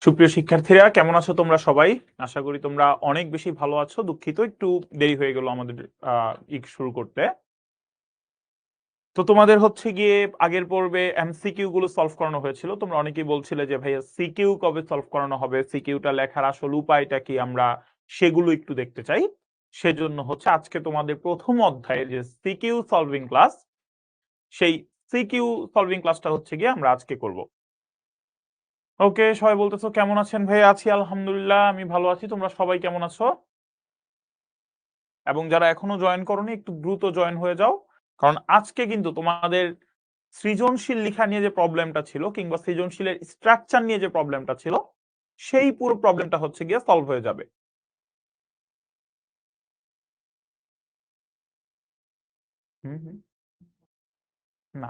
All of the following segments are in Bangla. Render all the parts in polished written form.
সুপ্রিয় শিক্ষার্থীরা কেমন আছো তোমরা সবাই? আশা করি তোমরা অনেক বেশি ভালো আছো। দুঃখিত একটু দেরি হয়ে গেল আমাদের শুরু করতে। তো তোমাদের হচ্ছে গিয়ে আগের পর্বে এমসিকিউ গুলো সলভ করানো হয়েছিল। তোমরা অনেকেই বলছিলে যে ভাইয়া সিকিউ কবে সলভ করানো হবে, সিকিউটা লেখার আসল উপায়টা কি, আমরা সেগুলো একটু দেখতে চাই। সেজন্য হচ্ছে আজকে তোমাদের প্রথম অধ্যায়ের যে সিকিউ সলভিং ক্লাস, সেই সিকিউ সলভিং ক্লাসটা হচ্ছে গিয়ে আমরা আজকে করব। ওকে, সবাই বলতেছো কেমন আছেন? ভাই আছি আলহামদুলিল্লাহ, আমি ভালো আছি। তোমরা সবাই কেমন আছো? এবং যারা এখনো জয়েন করোনি একটু দ্রুত জয়েন হয়ে যাও, কারণ আজকে কিন্তু তোমাদের সৃজনশীল লেখা নিয়ে যে প্রবলেমটা ছিল কিংবা সৃজনশীলের স্ট্রাকচার নিয়ে যে প্রবলেমটা ছিল, সেই পুরো প্রবলেমটা হচ্ছে গিয়ে সলভ হয়ে যাবে। হুম হুম। না,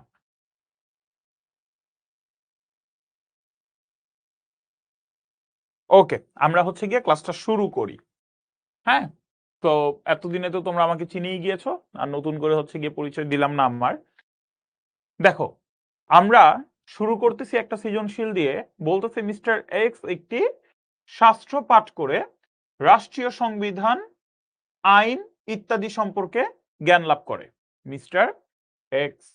ওকে, আমরা হচ্ছে গিয়ে ক্লাসটা শুরু করি। হ্যাঁ, তো এতদিনে তো তোমরা আমাকে চিনিয়ে গিয়েছো, আর নতুন করে হচ্ছে গিয়ে পরিচয় দিলাম না আমার। দেখো, আমরা শুরু করতেছি একটা সৃজনশীল দিয়ে। বলতেছে মিস্টার এক্স একটি শাস্ত্র পাঠ করে রাষ্ট্রীয় সংবিধান, আইন ইত্যাদি সম্পর্কে জ্ঞান লাভ করে। মিস্টার এক্স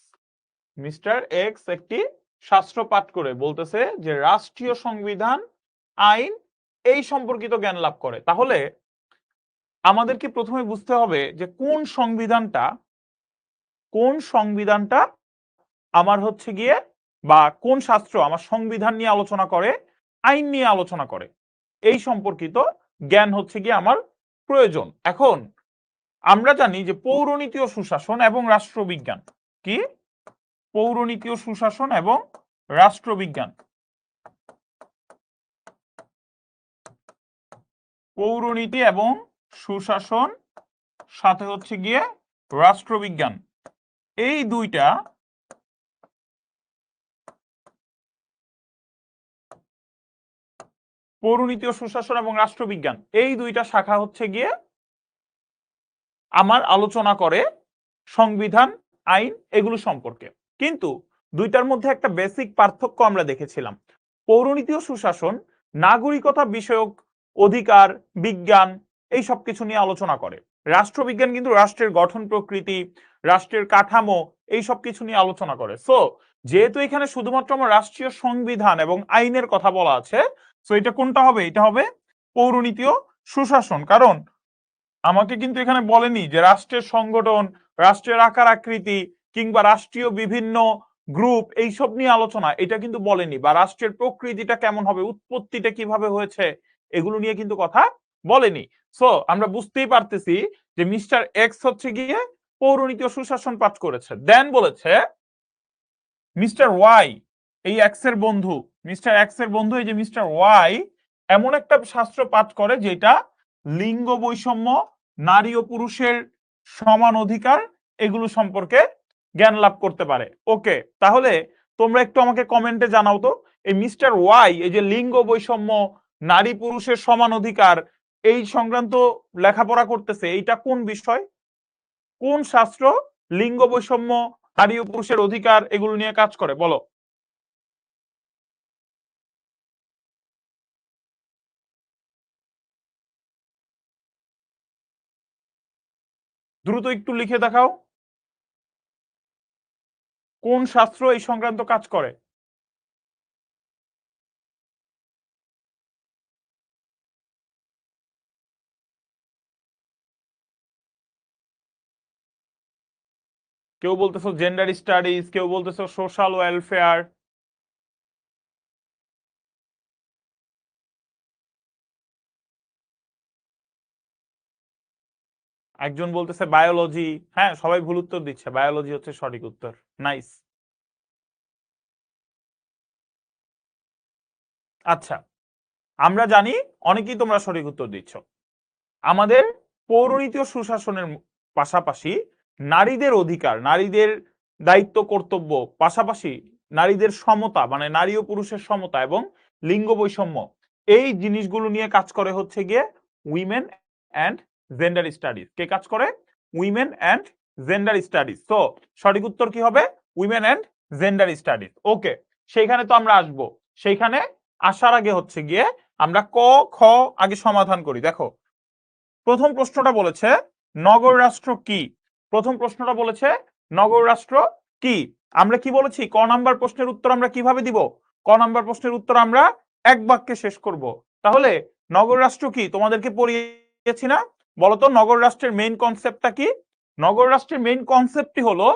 মিস্টার এক্স একটি শাস্ত্র পাঠ করে বলতেছে যে রাষ্ট্রীয় সংবিধান, আইন এই সম্পর্কিত জ্ঞান লাভ করে। তাহলে আমাদেরকে প্রথমে বুঝতে হবে যে কোন সংবিধানটা আমার হচ্ছে গিয়ে, বা কোন শাস্ত্র আমার সংবিধান নিয়ে আলোচনা করে, আইন নিয়ে আলোচনা করে, এই সম্পর্কিত জ্ঞান হচ্ছে গিয়ে আমার প্রয়োজন। এখন আমরা জানি যে পৌরনীতি ও সুশাসন এবং রাষ্ট্রবিজ্ঞান কি, পৌরনীতি ও সুশাসন এবং রাষ্ট্রবিজ্ঞান, পৌরনীতি এবং সুশাসন সাথে হচ্ছে গিয়ে রাষ্ট্রবিজ্ঞান, এই দুইটা পৌরনীতি ও সুশাসন এবং রাষ্ট্রবিজ্ঞান, এই দুইটা শাখা হচ্ছে গিয়ে আমার আলোচনা করে সংবিধান, আইন এগুলো সম্পর্কে। কিন্তু দুইটার মধ্যে একটা বেসিক পার্থক্য আমরা দেখেছিলাম। পৌরনীতি ও সুশাসন নাগরিকতা বিষয়ক অধিকার, বিজ্ঞান এই সব কিছু নিয়ে আলোচনা করে। রাষ্ট্রবিজ্ঞান কিন্তু রাষ্ট্রের গঠন প্রকৃতি, রাষ্ট্রের কাঠামো এই সব কিছু নিয়ে আলোচনা করে। সো যেহেতু এখানে শুধুমাত্র আমার রাষ্ট্রীয় সংবিধান এবং আইনের কথা বলা আছে, সো এটা কোনটা হবে? এটা হবে পৌরনীতি ও সুশাসন। কারণ আমাকে কিন্তু এখানে বলেনি যে রাষ্ট্রের সংগঠন, রাষ্ট্রের আকার আকৃতি কিংবা রাষ্ট্রীয় বিভিন্ন গ্রুপ এইসব নিয়ে আলোচনা, এটা কিন্তু বলেনি। বা রাষ্ট্রের প্রকৃতিটা কেমন হবে, উৎপত্তিটা কিভাবে হয়েছে, এগুলো নিয়ে কিন্তু কথা বলেনি। সো আমরা বুঝতেই পারতেছি যে মিস্টার এক্স হচ্ছে গিয়ে পৌরনীতি ও সুশাসন পাঠ করেছে। দেন বলেছে মিস্টার ওয়াই, এই এক্স এর বন্ধু, মিস্টার এক্স এর বন্ধু এই যে মিস্টার ওয়াই এমন একটা শাস্ত্র পাঠ করে যেটা লিঙ্গ বৈষম্য, নারী ও পুরুষের সমান অধিকার এগুলো সম্পর্কে জ্ঞান লাভ করতে পারে। ওকে, তাহলে তোমরা একটু আমাকে কমেন্টে জানাও তো, এই মিস্টার ওয়াই এই যে লিঙ্গ বৈষম্য, নারী পুরুষের সমান অধিকার এই সংক্রান্ত লেখাপড়া করতেছে, এইটা কোন বিষয়, কোন শাস্ত্র লিঙ্গ বৈষম্য, নারী ও পুরুষের অধিকার এগুলো নিয়ে কাজ করে বলো? দ্রুত একটু লিখে দেখাও, কোন শাস্ত্র এই সংক্রান্ত কাজ করে? কেউ বলতেছো জেন্ডার স্টাডিজ, কেউ বলতেছো সোশ্যাল ওয়েলফেয়ার, একজন বলতেছে বায়োলজি। হ্যাঁ, সবাই ভুল উত্তর দিচ্ছে, বায়োলজি হচ্ছে সঠিক উত্তর। নাইস। আচ্ছা, আমরা জানি অনেকেই তোমরা সঠিক উত্তর দিচ্ছ। আমাদের পৌরনীতি ও সুশাসনের পাশাপাশি নারীদের অধিকার, নারীদের দায়িত্ব কর্তব্য, পাশাপাশি নারীদের সমতা মানে নারী ও পুরুষের সমতা এবং লিঙ্গ বৈষম্য এই জিনিসগুলো নিয়ে কাজ করে হচ্ছে গিয়ে উইমেন অ্যান্ড জেন্ডার স্টাডিজ। কে কাজ করে? Women and gender studies. তো সঠিক উত্তর কি হবে? Women and gender studies. Okay, সেইখানে তো আমরা আসবো। সেইখানে আসার আগে হচ্ছে গিয়ে আমরা ক খ আগে সমাধান করি। দেখো প্রথম প্রশ্নটা বলেছে নগর রাষ্ট্র কি, প্রথম প্রশ্নটা বলেছে নগর রাষ্ট্র কি। আমরা কি বলেছি ক নাম্বার প্রশ্নের উত্তর আমরা কিভাবে দিব, ক নাম্বার প্রশ্নের উত্তর আমরা এক বাক্যে শেষ করব। তাহলে নগর রাষ্ট্র কি তোমাদেরকে পড়িয়েছি না, বলতো নগর রাষ্ট্রের মেইন কনসেপ্টটা কি। নগর রাষ্ট্রের মেইন কনসেপ্টটি হলো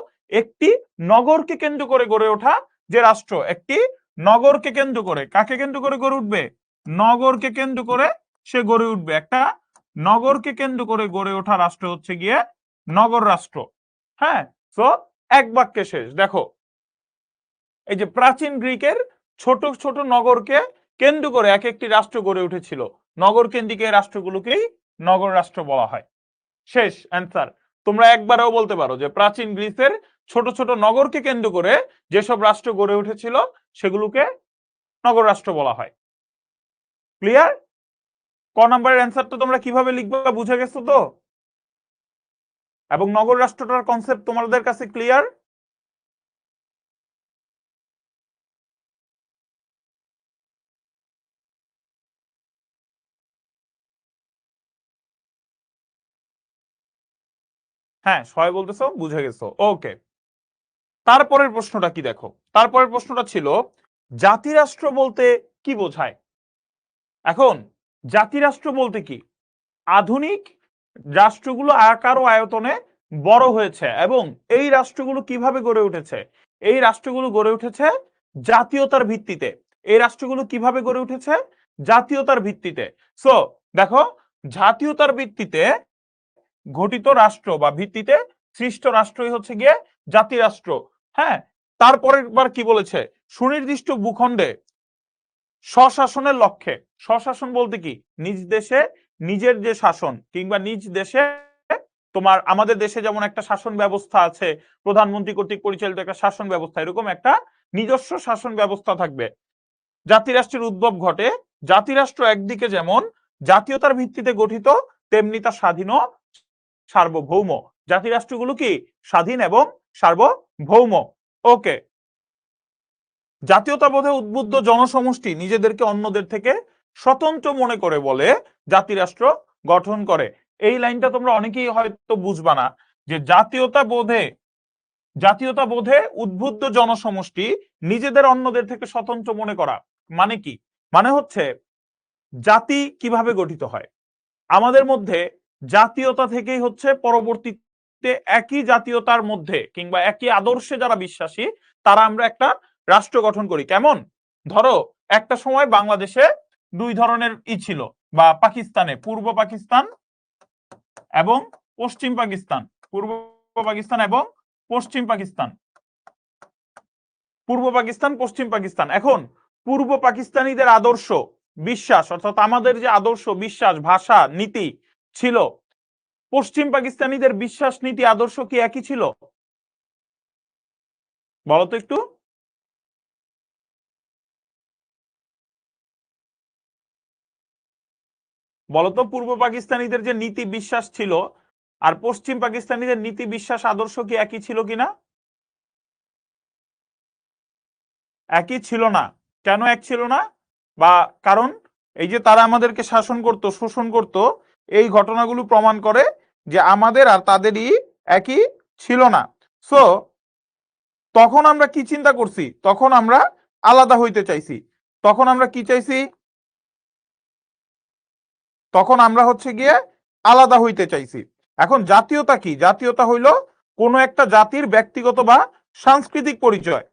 একটি নগরকে কেন্দ্র করে গড়ে ওঠা যে রাষ্ট্র, একটি নগরকে কেন্দ্র করে, কাকে কেন্দ্র করে গড়ে উঠবে, নগরকে কেন্দ্র করে সে গড়ে উঠবে। একটা নগরকে কেন্দ্র করে গড়ে ওঠা রাষ্ট্র হচ্ছে গিয়ে নগর রাষ্ট্র। হ্যাঁ, তো এক বাক্যে শেষ। দেখো এই যে প্রাচীন গ্রিকের ছোট ছোট নগরকে কেন্দ্র করে এক একটি রাষ্ট্র গড়ে উঠেছিল, নগর কেন্দ্রিক এই রাষ্ট্রগুলোকেই নগর রাষ্ট্র বলা হয়। শেষ অ্যান্সার। তোমরা একবারেও বলতে পারো যে প্রাচীন গ্রিসের ছোট ছোট নগরকে কেন্দ্র করে যেসব রাষ্ট্র গড়ে উঠেছিল সেগুলোকে নগর রাষ্ট্র বলা হয়। ক্লিয়ার? ক নাম্বারের অ্যান্সারটা তোমরা কিভাবে লিখবা বুঝে গেছো তো? এবং নগর রাষ্ট্রটার কনসেপ্ট তোমাদের কাছে ক্লিয়ার? হ্যাঁ, সবাই বলতেছো বুঝে গেছো, ওকে। তারপরের প্রশ্নটা কি দেখো, তারপরের প্রশ্নটা ছিল জাতিরাষ্ট্র বলতে কি বোঝায়। এখন জাতিরাষ্ট্র বলতে কি, আধুনিক রাষ্ট্রগুলো আকার ও আয়তনে বড় হয়েছে এবং এই রাষ্ট্রগুলো কিভাবে গড়ে উঠেছে, এই রাষ্ট্রগুলো গড়ে উঠেছে জাতীয়তার ভিত্তিতে। এই রাষ্ট্রগুলো কিভাবে গড়ে উঠেছে, জাতীয়তার ভিত্তিতে। সো দেখো জাতীয়তার ভিত্তিতে গঠিত রাষ্ট্র বা ভিত্তিতে সৃষ্ট রাষ্ট্রই হচ্ছে গিয়ে জাতিরাষ্ট্র। হ্যাঁ, তারপরের বার কি বলেছে, সুনির্দিষ্ট ভূখণ্ডে স্বশাসনের লক্ষ্যে। স্বশাসন বলতে কি, নিজ দেশে নিজের যে শাসন, কিংবা নিজ দেশে তোমার আমাদের দেশে যেমন একটা শাসন ব্যবস্থা আছে, প্রধানমন্ত্রী কর্তৃক পরিচালিত একটা শাসন ব্যবস্থা, এরকম একটা নিজস্ব শাসন ব্যবস্থা থাকবে। জাতিরাষ্ট্রের উদ্ভব ঘটে, জাতিরাষ্ট্র একদিকে যেমন জাতীয়তার ভিত্তিতে গঠিত, তেমনি তা স্বাধীন ও সার্বভৌম। জাতিরাষ্ট্রগুলো কি স্বাধীন এবং সার্বভৌম। ওকে। জাতীয়তাবোধে উদ্বুদ্ধ জনসমষ্টি নিজেদেরকে অন্যদের থেকে স্বতন্ত্র মনে করে বলে জাতিরাষ্ট্র গঠন করে। এই লাইনটা তোমরা অনেকেই হয়তো বুঝবা না, যে জাতীয়তাবোধে উদ্বুদ্ধ জনসমষ্টি নিজেদের অন্যদের থেকে স্বতন্ত্র মনে করা মানে কি, মানে হচ্ছে জাতি কিভাবে গঠিত হয়, আমাদের মধ্যে জাতীয়তা থেকেই হচ্ছে পরবর্তীতে একই জাতীয়তার মধ্যে কিংবা একই আদর্শে যারা বিশ্বাসী তারা আমরা একটা রাষ্ট্র গঠন করি। কেমন, ধরো একটা সময় বাংলাদেশে দুই ধরনের ছিল, বা পাকিস্তানে পূর্ব পাকিস্তান এবং পশ্চিম পাকিস্তান, পূর্ব পাকিস্তান এবং পশ্চিম পাকিস্তান, পূর্ব পাকিস্তান পশ্চিম পাকিস্তান। এখন পূর্ব পাকিস্তানিদের আদর্শ বিশ্বাস, অর্থাৎ আমাদের যে আদর্শ বিশ্বাস ভাষা নীতি ছিল, পশ্চিম পাকিস্তানিদের বিশ্বাস নীতি আদর্শ কি একই ছিল, বলতো একটু। বলতো পূর্ব পাকিস্তানিদের যে নীতি বিশ্বাস ছিল আর পশ্চিম পাকিস্তানিদের নীতি বিশ্বাস আদর্শ কি একই ছিল কিনা? একই ছিল না। কেন এক ছিল না? বা কারণ এই যে তারা আমাদেরকে শাসন করত, শোষণ করত, এই ঘটনাগুলো প্রমাণ করে যে আমাদের আর তাদেরই একই ছিল না। সো তখন আমরা কি চিন্তা করছি, তখন আমরা আলাদা হইতে চাইছি। তখন আমরা কি চাইছি, তখন আমরা হচ্ছে গিয়ে আলাদা হইতে চাইছি। এখন জাতীয়তা কি, জাতীয়তা হইল কোনো একটা জাতির ব্যক্তিগত বা সাংস্কৃতিক পরিচয়,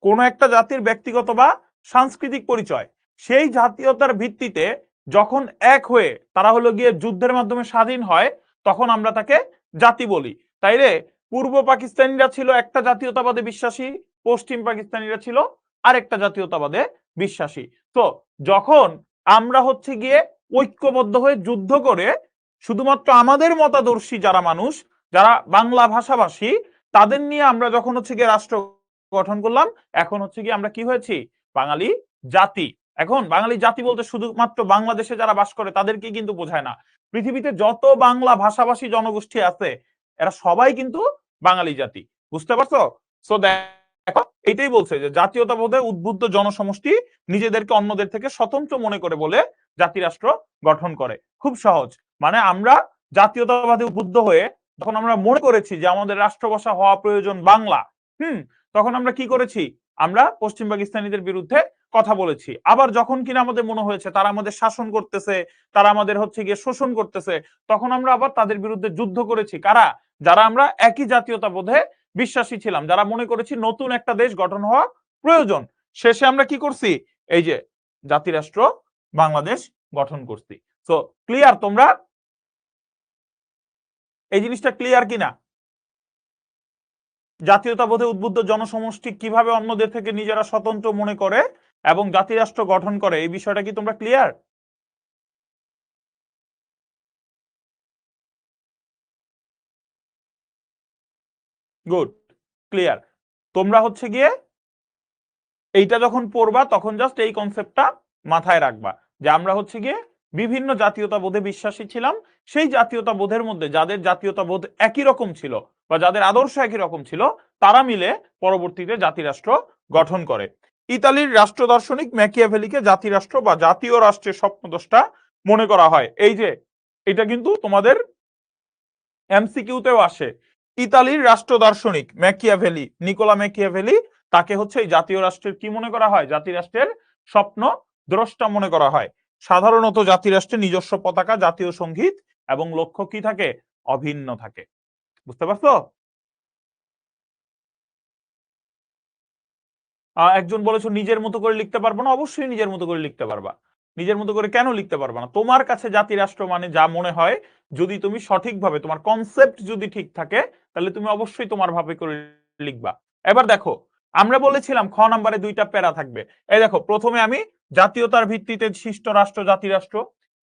কোন একটা জাতির ব্যক্তিগত বা সাংস্কৃতিক পরিচয়। সেই জাতীয়তার ভিত্তিতে যখন এক হয়ে তারা হলো গিয়ে যুদ্ধের মাধ্যমে স্বাধীন হয়, তখন আমরা তাকে জাতি বলি। তাই রে, পূর্ব পাকিস্তানিরা ছিল একটা জাতীয়তাবাদে বিশ্বাসী, পশ্চিম পাকিস্তানিরা ছিল আরেকটা জাতীয়তাবাদে বিশ্বাসী। তো যখন আমরা হচ্ছে গিয়ে ঐক্যবদ্ধ হয়ে যুদ্ধ করে শুধুমাত্র আমাদের মতাদর্শী যারা মানুষ, যারা বাংলা ভাষাভাষী, তাদের নিয়ে আমরা যখন হচ্ছে গিয়ে রাষ্ট্র গঠন করলাম, এখন হচ্ছে কি আমরা কি হয়েছি, বাঙালি জাতি। এখন বাঙালি জাতি বলতে শুধুমাত্র বাংলাদেশে যারা বাস করে তাদেরকে কিন্তু বোঝায় না, পৃথিবীতে যত বাংলা ভাষাভাষী জনগোষ্ঠী আছে এরা সবাই কিন্তু বাঙালি জাতি। বুঝতে পারছো? সো দেখো এটাই বলছে যে জাতীয়তাবোধে উদ্বুদ্ধ জনসমষ্টি নিজেদেরকে অন্যদের থেকে স্বতন্ত্র মনে করে বলে জাতিরাষ্ট্র গঠন করে। খুব সহজ, মানে আমরা জাতীয়তাবাদে উদ্বুদ্ধ হয়ে যখন আমরা মনে করেছি যে আমাদের রাষ্ট্রভাষা হওয়া প্রয়োজন বাংলা, তখন আমরা কি করেছি? আমরা পশ্চিম পাকিস্তানিদের বিরুদ্ধে কথা বলেছি। আবার যখন কিনা আমাদের মনে হয়েছে তারা আমাদের শাসন করতেছে, তারা আমাদের হচ্ছে গিয়ে শোষণ করতেছে, তখন আমরা আবার তাদের বিরুদ্ধে যুদ্ধ করেছি। কারা? যারা আমরা একই জাতীয়তাবোধে বিশ্বাসী ছিলাম, যারা মনে করেছি নতুন একটা দেশ গঠন হওয়া প্রয়োজন। শেষে আমরা কি করছি? এই যে জাতিরাষ্ট্র বাংলাদেশ গঠন করছি। তো ক্লিয়ার? তোমরা এই জিনিসটা ক্লিয়ার কিনা? জাতীয়তাবোধে উদ্বুদ্ধ জনসমষ্টি কিভাবে অন্যদের থেকে নিজেরা স্বতন্ত্র মনে করে এবং জাতিরাষ্ট্র গঠন করে, এই বিষয়টা কি তোমরা ক্লিয়ার? Good, clear. তোমরা হচ্ছে গিয়ে এইটা যখন পড়বা তখন জাস্ট এই কনসেপ্টটা মাথায় রাখবা যে আমরা হচ্ছে গিয়ে বিভিন্ন জাতীয়তাবোধে বিশ্বাসী ছিলাম। সেই জাতীয়তাবোধের মধ্যে যাদের জাতীয়তাবোধ একই রকম ছিল বা যাদের আদর্শ একই রকম ছিল, তারা মিলে পরবর্তীতে জাতিরাষ্ট্র গঠন করে। ইতালির রাষ্ট্র দার্শনিক ম্যাকিয়াভেলিকে জাতিরাষ্ট্র বা জাতীয় রাষ্ট্রের স্বপ্নদ্রষ্টা মনে করা হয়। এই যে এটা কিন্তু তোমাদের এমসিকিউতেও আসে। ইতালির রাষ্ট্র দার্শনিক ম্যাকিয়াভেলি, নিকোলা ম্যাকিয়াভেলি, তাকে হচ্ছে এই জাতীয় রাষ্ট্রের কি মনে করা হয়? জাতিরাষ্ট্রের স্বপ্ন দ্রষ্টা মনে করা হয়। সাধারণত জাতিরাষ্ট্রের নিজস্ব পতাকা, জাতীয় সঙ্গীত এবং লক্ষ্য কি থাকে? অভিন্ন থাকে। বুঝতে পারছো? একজন বলেছো নিজের মতো করে লিখতে পারবো না। অবশ্যই নিজের মতো করে লিখতে পারবা। নিজের মতো করে কেন লিখতে পারবা না? তোমার কাছে জাতিরাষ্ট্র মানে যা মনে হয়, যদি তুমি সঠিকভাবে, তোমার কনসেপ্ট যদি ঠিক থাকে, তাহলে তুমি অবশ্যই তোমার ভাবে করে লিখবা। এবার দেখো, আমরা বলেছিলাম খ নাম্বারে দুইটা প্যারা থাকবে। এই দেখো, প্রথমে আমি জাতীয়তার ভিত্তিতে সৃষ্ট রাষ্ট্র জাতিরাষ্ট্র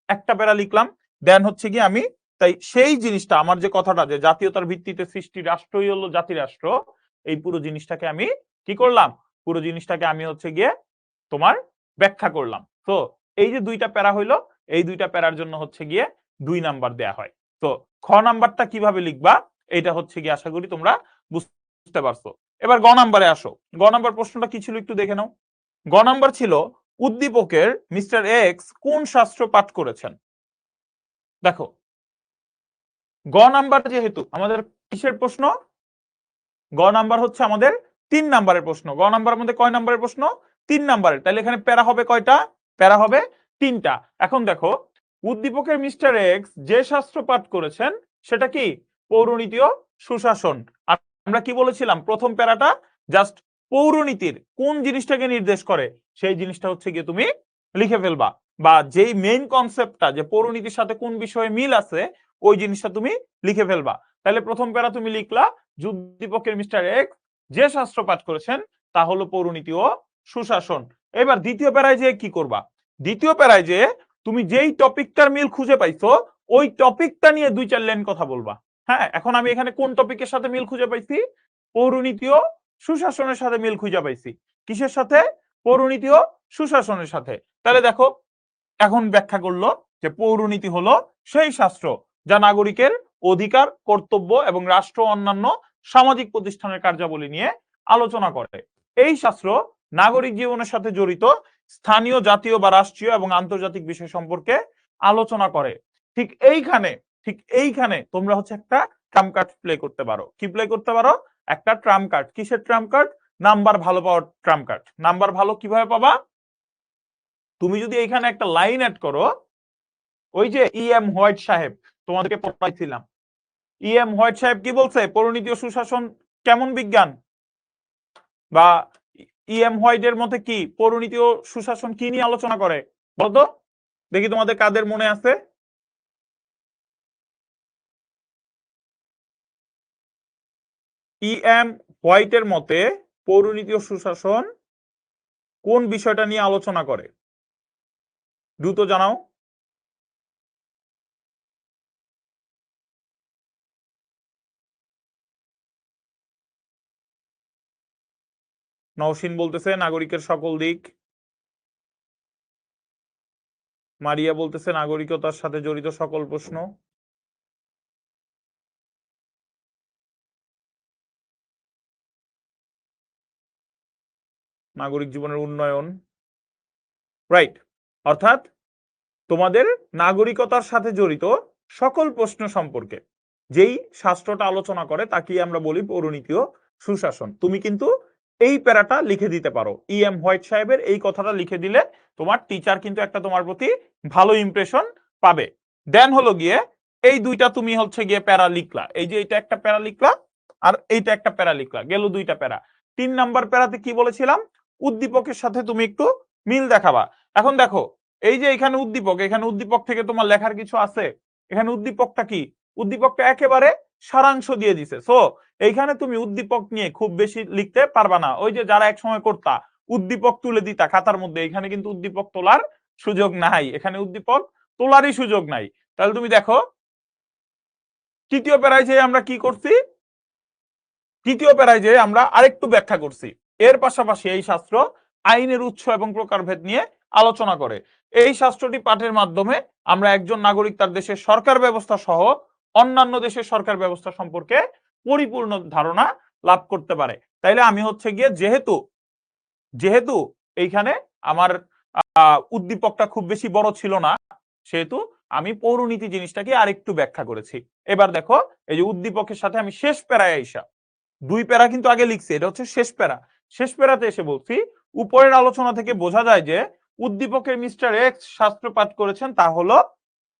একটা প্যারা লিখলাম। দেন হচ্ছে কি আমি, তাই সেই জিনিসটা, আমার যে কথাটা যে জাতীয়তার ভিত্তিতে সৃষ্টি রাষ্ট্রই হলো জাতিরাষ্ট্র, এই পুরো জিনিসটাকে আমি কি করলাম? পুরো জিনিসটাকে আমি হচ্ছে গিয়ে তোমার ব্যাখ্যা করলাম। তো এই যে দুইটা প্যারা হইলো, এই দুইটা প্যারার জন্য হচ্ছে গিয়ে 2 নাম্বার দেয়া হয়। তো খ নাম্বারটা কিভাবে লিখবা, এটা হচ্ছে গিয়ে আশা করি তোমরা বুঝতে পারছো। এবার গ নাম্বারে আসো। গ নাম্বার প্রশ্নটা কি ছিল একটু দেখে নাও। গ নাম্বার ছিল উদ্দীপকের মিস্টার এক্স কোন শাস্ত্র পাঠ করেছেন। দেখো, গ নাম্বার যেহেতু আমাদের কিসের প্রশ্ন? গ নাম্বার হচ্ছে আমাদের 3 নাম্বারের প্রশ্ন। গ নাম্বারের মধ্যে কয় নাম্বারের প্রশ্ন? 3 নাম্বারের। তাহলে এখানে প্যারা হবে কয়টা? প্যারা হবে 3টা। এখন দেখো, উদ্দীপকের মিস্টার এক্স যে শাস্ত্র পাঠ করেছেন সেটা কি? পৌরনীতি ও সুশাসন। আর আমরা কি বলেছিলাম? প্রথম প্যারাটা জাস্ট পৌরনীতির কোন জিনিসটাকে নির্দেশ করে সেই জিনিসটা হচ্ছে গিয়ে তুমি লিখে ফেলবা, বা যেই মেইন কনসেপ্টটা যে পৌরনীতির সাথে কোন বিষয়ে মিল আছে ওই জিনিসটা তুমি লিখে ফেলবা। তাহলে প্রথম প্যারা তুমি লিখলা, উদ্দীপকের মিস্টার এক্স যে শাস্ত্র পাঠ করেছেন তা হলো পৌরনীতি ও সুশাসন। এবার দ্বিতীয় প্যারায় যে কি করবা? দ্বিতীয় প্যারায় যে তুমি যেই টপিকটার মিল খুঁজে পাইছো ওই টপিকটা নিয়ে 2-4 লাইন কথা বলবা। হ্যাঁ, এখন আমি এখানে কোন টপিকের সাথে মিল খুঁজে পাইছি? পৌরনীতি ও সুশাসনের সাথে মিল খুঁজে পাইছি। কিসের সাথে? পৌরনীতি ও সুশাসনের সাথে। তাহলে দেখো, এখন ব্যাখ্যা করলো যে পৌরনীতি হলো সেই শাস্ত্র যা নাগরিকের অধিকার, কর্তব্য এবং রাষ্ট্র অন্যান্য সামাজিক প্রতিষ্ঠানের কার্যাবলী নিয়ে আলোচনা করে। এই শাস্ত্র নাগরিক জীবনের সাথে জড়িত স্থানীয়, জাতীয় বা রাষ্ট্রীয় এবং আন্তর্জাতিক বিষয় সম্পর্কে আলোচনা করে। ঠিক এইখানে, ঠিক এইখানে তোমরা হচ্ছে একটা ট্রাম্প কার্ড প্লে করতে পারো। কি প্লে করতে পারো? একটা ট্রাম্প কার্ড। কিসের ট্রাম্প কার্ড? নাম্বার ভালো পাওয়ার ট্রাম্প কার্ড। নাম্বার ভালো কিভাবে পাবা? তুমি যদি এখানে একটা লাইন অ্যাড করো, ওই যে এম হোয়াইট সাহেব তোমাদেরকে পড়াইছিলাম, এম হোয়াইট সাহেব কি বলছে? পরিণীতি ও সুশাসন কেমন বিজ্ঞান? বা এম হোয়াইট এর মধ্যে কি পরিণীতি ও সুশাসন কি নিয়ে আলোচনা করে বলতো? দেখি তোমাদের কাদের মনে আছে। এম হোয়াইটের মতে পৌরনীতি ও সুশাসন কোন বিষয়টা নিয়ে আলোচনা করে? দ্রুত জানাও। নওশিন বলতেছে নাগরিকের সকল দিক। মারিয়া বলতেছে নাগরিকতার সাথে জড়িত সকল প্রশ্ন। নাগরিক জীবনের উন্নয়ন, রাইট। অর্থাৎ তোমাদের নাগরিকতার সাথে জড়িত সকল প্রশ্ন সম্পর্কে যেই শাস্ত্রটা আলোচনা করে তাকে আমরা বলি পৌরনীতি ও সুশাসন। তুমি কিন্তু এই প্যারাটা লিখে দিতে পারো, EM হোয়াইট সাহেবের এই কথাটা লিখে দিলে তোমার টিচার কিন্তু একটা তোমার প্রতি ভালো ইমপ্রেশন পাবে। দেন হলো গিয়ে এই দুইটা তুমি হচ্ছে গিয়ে প্যারা লিখলা, এই যে এটা একটা প্যারা লিখলা আর এইটা একটা প্যারা লিখলা, গেল দুইটা প্যারা। 3 নাম্বার প্যারাতে কি বলেছিলাম, উদ্দীপকের সাথে তুমি একটু মিল দেখাবা। এখন দেখো এই যে এখানে উদ্দীপক, এখানে উদ্দীপক থেকে তোমার লেখার কিছু আছে? এখানে উদ্দীপকটা কি? উদ্দীপকটা একেবারে সারাংশ দিয়ে দিছে। সো এইখানে তুমি উদ্দীপক নিয়ে খুব বেশি লিখতে পারবা না। ওই যে যারা এক সময় করতা উদ্দীপক তুলে দিতা খাতার মধ্যে, এখানে কিন্তু উদ্দীপক তোলার সুযোগ নাই, এখানে উদ্দীপক তোলারই সুযোগ নাই। তাহলে তুমি দেখো তৃতীয় প্যারায় যে আমরা কি করছি, তৃতীয় প্যারায় যে আমরা আরেকটু ব্যাখ্যা করছি। এর পাশাপাশি এই শাস্ত্র আইনের উৎস এবং প্রকারভেদ নিয়ে আলোচনা করে। এই শাস্ত্রটি পাঠের মাধ্যমে আমরা একজন নাগরিক তার দেশের সরকার ব্যবস্থা সহ অন্যান্য দেশের সরকার ব্যবস্থা সম্পর্কে পরিপূর্ণ ধারণা লাভ করতে পারে। তাইলে আমি হচ্ছে গিয়ে যেহেতু এইখানে আমার উদ্দীপকটা খুব বেশি বড় ছিল না, সেহেতু আমি পৌরনীতি জিনিসটাকে আরেকটু ব্যাখ্যা করেছি। এবার দেখো এই যে উদ্দীপকের সাথে আমি শেষ প্যারায় আইসা, 2 প্যারা কিন্তু আগে লিখছি, এটা হচ্ছে শেষ প্যারা। শেষ প্যারাতে এসে বলছি উপরের আলোচনা থেকে বোঝা যায় যে উদ্দীপকের মিস্টার এক্স শাস্ত্র পাঠ করেছেন তা হলো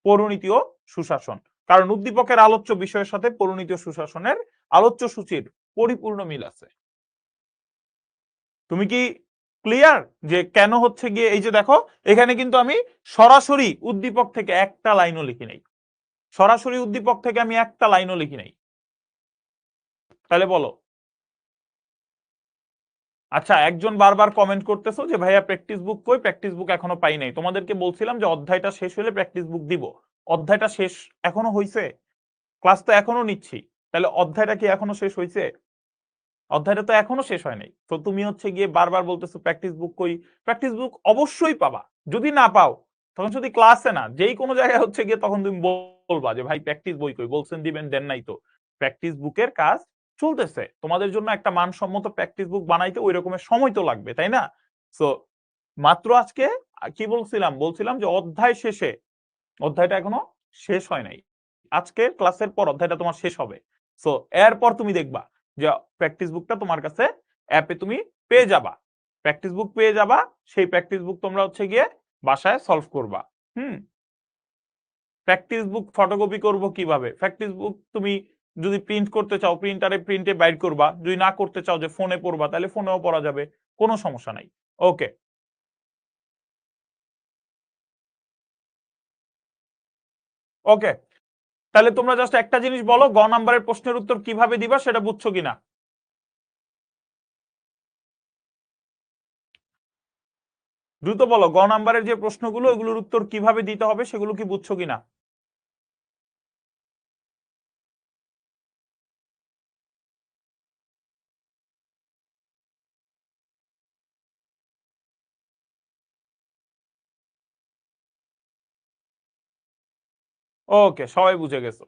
পৌরনীতি ও সুশাসন। কারণ উদ্দীপকের আলোচ্য বিষয়ের সাথে পৌরনীতি ও সুশাসনের আলোচ্য সূচির পরিপূর্ণ মিল আছে। তুমি কি ক্লিয়ার যে কেন হচ্ছে গিয়ে, এই যে দেখো এখানে কিন্তু আমি সরাসরি উদ্দীপক থেকে একটা লাইনও লিখি নাই, সরাসরি উদ্দীপক থেকে আমি একটা লাইনও লিখি নাই। তাহলে বলো। আচ্ছা, একজন বারবার কমেন্ট করতেছো যে ভাইয়া প্র্যাকটিস বুক কই, প্র্যাকটিস বুক এখনো পাই নাই। তোমাদেরকে বলছিলাম যে অধ্যায়টা শেষ হলে প্র্যাকটিস বুক দিব। অধ্যায়টা শেষ এখনো হইছে? ক্লাস তো এখনো নিচ্ছি, তাহলে অধ্যায়টা কি এখনো শেষ হইছে? অধ্যায়টা তো এখনো শেষ হয় নাই। তো তুমি হচ্ছে গিয়ে বারবার বলতেছো প্র্যাকটিস বুক কই। প্র্যাকটিস বুক অবশ্যই পাবা। যদি না পাও তখন যদি ক্লাসে না যেই কোনো জায়গায় হচ্ছে গিয়ে তখন তুমি বলবা যে ভাই প্র্যাকটিস বই কই, বলছেন দিবেন দেন নাই তো। প্র্যাকটিস বুকের কাজ চলতেছে, তোমাদের জন্য একটা মানসম্মত প্র্যাকটিস বুক বানাইতে ওই রকমের সময় তো লাগবে, তাই না? সো মাত্র আজকে কি বলছিলাম যে অধ্যায় শেষে, অধ্যায়টা এখনো শেষ হয় নাই। আজকে ক্লাসের পর অধ্যায়টা তোমার শেষ হবে। সো এরপর তুমি দেখবা যে প্র্যাকটিস বুকটা তোমার কাছে অ্যাপে তুমি পেয়ে যাবা, প্র্যাকটিস বুক পেয়ে যাবা। সেই প্র্যাকটিস বুক তোমরা হচ্ছে গিয়ে বাসায় সলভ করবা। প্র্যাকটিস বুক ফটোকপি করব কিভাবে? প্র্যাকটিস বুক তুমি যদি প্রিন্ট করতে চাও প্রিন্টারে প্রিন্টে বাইর করবা, যদি না করতে চাও যে ফোনে পড়বা তাহলে ফোনেও পড়া যাবে, কোনো সমস্যা নাই। ওকে, ওকে। তাহলে তোমরা জাস্ট একটা জিনিস বলো, গ নাম্বারের প্রশ্নের উত্তর কিভাবে দিবা সেটা বুঝছো কিনা? দ্রুত বলো, গ নাম্বারের যে প্রশ্নগুলো ওগুলোর উত্তর কিভাবে দিতে হবে সেগুলো কি বুঝছো কিনা? ওকে, সবাই বুঝে গেছো।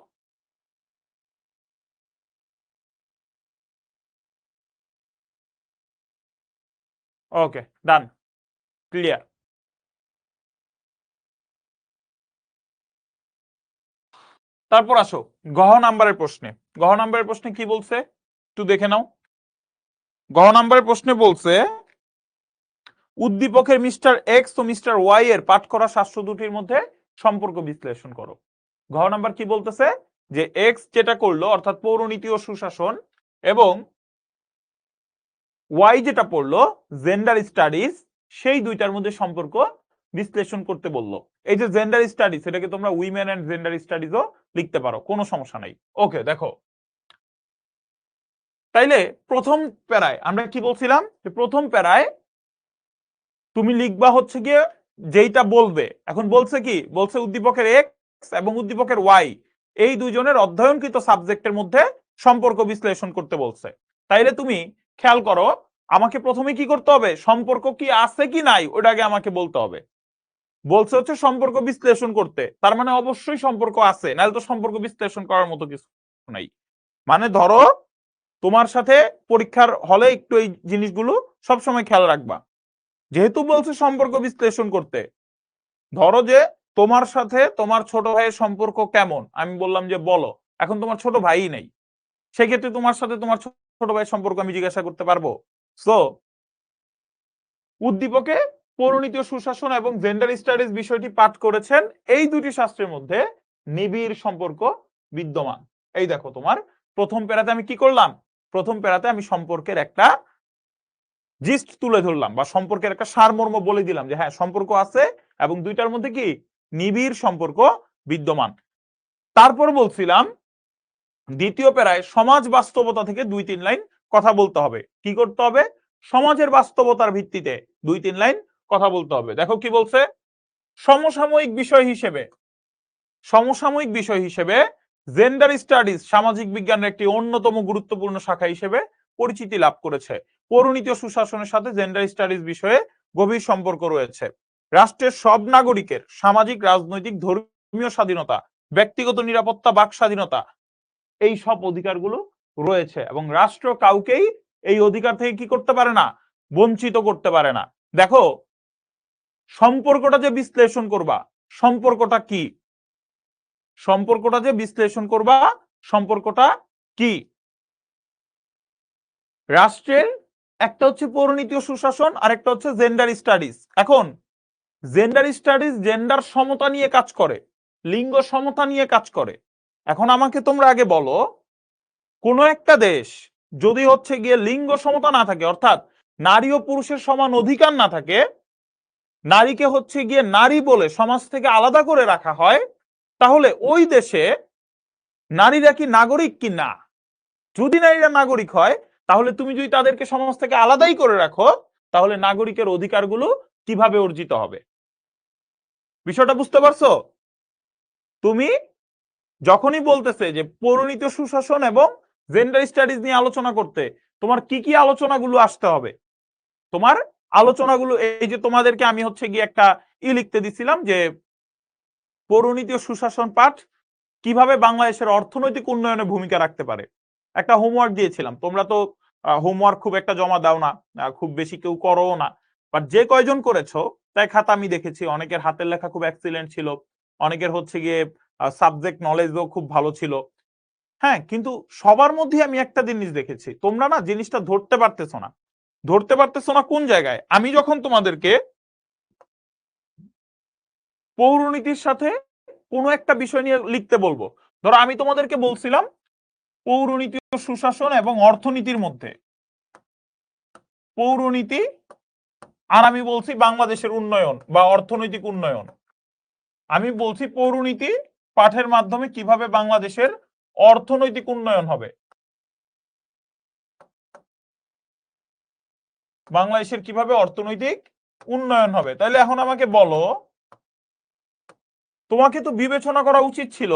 ওকে, ডান, ক্লিয়ার। তারপর আসো গহ নাম্বারের প্রশ্নে। গহ নাম্বারের প্রশ্নে কি বলছে একটু দেখে নাও। গহ নাম্বারের প্রশ্নে বলছে উদ্দীপকের মিস্টার এক্স ও মিস্টার ওয়াই এর পাঠ করা শাস্ত্র দুটির মধ্যে সম্পর্ক বিশ্লেষণ করো। ঘ নাম্বার কি বলতেছে যে এক্স যেটা করলো অর্থাৎ পৌরনীতি ও সুশাসন, এবং ওয়াই যেটা পড়লো জেন্ডার স্টাডিজ, সেই দুইটার মধ্যে সম্পর্ক বিশ্লেষণ করতে বললো। এই যে জেন্ডার স্টাডিজ এটাকে তোমরা উইমেন এন্ড জেন্ডার স্টাডিজও লিখতে পারো, কোনো সমস্যা নাই। ওকে, দেখো তাইলে প্রথম প্যারায় আমরা কি বলছিলাম যে প্রথম প্যারায় তুমি লিখবা হচ্ছে গিয়ে যেইটা বলবে। এখন বলছে কি, বলছে উদ্দীপকের এক্স এবং উদ্দীপকের ওয়াই এই দুইজনের অধ্যয়নকৃত সাবজেক্টের মধ্যে সম্পর্ক বিশ্লেষণ করতে বলছে। তাইলে তুমি খেয়াল করো, আমাকে প্রথমে কি করতে হবে, সম্পর্ক কি আছে কি নাই ওটাকে আমাকে বলতে হবে। বলছে হচ্ছে সম্পর্ক বিশ্লেষণ করতে, তার মানে অবশ্যই সম্পর্ক আছে, নাহলে তো সম্পর্ক বিশ্লেষণ করার মতো কিছু নাই। মানে ধরো তোমার সাথে পরীক্ষার হলে একটু এই জিনিসগুলো সবসময় খেয়াল রাখবা। যেহেতু বলছে সম্পর্ক বিশ্লেষণ করতে, ধরো যে তোমার সাথে তোমার ছোট ভাইয়ের সম্পর্ক কেমন, আমি বললাম যে বলো, এখন তোমার ছোট ভাই নেই, সেক্ষেত্রে তোমার সাথে তোমার ছোট ভাইয়ের সম্পর্ক আমি জিজ্ঞাসা করতে পারবো? সো উদ্দীপকে পৌরনীতি ও সুশাসন এবং জেন্ডার স্টাডিজ বিষয়টি পাঠ করেছেন, এই দুটি শাস্ত্রের মধ্যে নিবিড় সম্পর্ক বিদ্যমান। এই দেখো তোমার প্রথম প্যারাতে আমি কি করলাম, প্রথম প্যারাতে আমি সম্পর্কের একটা জিস্ট তুলে ধরলাম বা সম্পর্কের একটা সারমর্ম বলে দিলাম যে হ্যাঁ সম্পর্ক আছে এবং দুইটার মধ্যে কি নিবিড় সম্পর্ক বিদ্যমান। তারপর বলছিলাম দ্বিতীয় প্যারায় সমাজ বাস্তবতা থেকে 2-3 লাইন কথা বলতে হবে। কি করতে হবে? সমাজের বাস্তবতার ভিত্তিতে 2-3 লাইন কথা বলতে হবে। দেখো কি বলছে, সমসাময়িক বিষয় হিসেবে জেন্ডার স্টাডিজ সামাজিক বিজ্ঞানের একটি অন্যতম গুরুত্বপূর্ণ শাখা হিসেবে পরিচিতি লাভ করেছে। পৌরনীতি ও সুশাসনের সাথে জেন্ডার স্টাডিজ বিষয়ে গভীর সম্পর্ক রয়েছে। রাষ্ট্রের সব নাগরিকের সামাজিক, রাজনৈতিক, ধর্মীয় স্বাধীনতা, ব্যক্তিগত নিরাপত্তা, বাক স্বাধীনতা, এই সব অধিকারগুলো রয়েছে এবং রাষ্ট্র কাউকেই এই অধিকার থেকে কি করতে পারে না, বঞ্চিত করতে পারে না। দেখো সম্পর্কটা যে বিশ্লেষণ করবা, সম্পর্কটা কি, সম্পর্কটা যে বিশ্লেষণ করবা, সম্পর্কটা কি? রাষ্ট্রের একটা হচ্ছে পৌরনীতি ও সুশাসন আর একটা হচ্ছে জেন্ডার স্টাডিজ। এখন জেন্ডার স্টাডিজ জেন্ডার সমতা নিয়ে কাজ করে, লিঙ্গ সমতা নিয়ে কাজ করে। এখন আমাকে তোমরা আগে বলো, কোন একটা দেশ যদি হচ্ছে গিয়ে লিঙ্গ সমতা না থাকে, অর্থাৎ নারী ও পুরুষের সমান অধিকার না থাকে, নারীকে হচ্ছে গিয়ে নারী বলে সমাজ থেকে আলাদা করে রাখা হয়, তাহলে ওই দেশে নারীরা কি নাগরিক কি না? যদি নারীরা নাগরিক হয়, তাহলে তুমি যদি তাদেরকে সমাজ থেকে আলাদাই করে রাখো, তাহলে নাগরিকের অধিকারগুলো কিভাবে অর্জিত হবে? বিষয়টা বুঝতে পারছো? তুমি যখনই বলতেছে যে পৌরনীতি সুশাসন এবং জেন্ডার স্টাডিজ নিয়ে আলোচনা করতে, তোমার কি কি আলোচনাগুলো আসতে হবে? তোমার আলোচনাগুলো এই যে তোমাদেরকে আমি হচ্ছে গিয়ে একটা লিখতে দিছিলাম যে পৌরনীতি ও সুশাসন পাঠ কিভাবে বাংলাদেশের অর্থনৈতিক উন্নয়নে ভূমিকা রাখতে পারে, একটা হোমওয়ার্ক দিয়েছিলাম। তোমরা তো হোমওয়ার্ক খুব একটা জমা দাও না, খুব বেশি কেউ করো না, বাট যে কয়জন করেছো তাই খাতা আমি দেখেছি অনেকের হাতের লেখা খুব এক্সিলেন্ট ছিল, অনেকের হচ্ছে গিয়ে সাবজেক্ট নলেজও খুব ভালো ছিল। হ্যাঁ, কিন্তু সবার মধ্যে আমি একটা জিনিস দেখেছি, তোমরা না জিনিসটা ধরতে পারতেছো না। ধরতে পারতেছো না কোন জায়গায়? আমি যখন তোমাদেরকে পৌরনীতির সাথে কোনো একটা বিষয় নিয়ে লিখতে বলবো, ধরো আমি তোমাদেরকে বলছিলাম পৌরনীতি ও সুশাসন এবং অর্থনীতির মধ্যে, পৌরনীতি আর আমি বলছি বাংলাদেশের উন্নয়ন বা অর্থনৈতিক উন্নয়ন। আমি বলছি পৌরনীতি পাঠের মাধ্যমে কিভাবে বাংলাদেশের অর্থনৈতিক উন্নয়ন হবে, বাংলাদেশের কিভাবে অর্থনৈতিক উন্নয়ন হবে। তাহলে এখন আমাকে বলো, তোমাকে তো বিবেচনা করা উচিত ছিল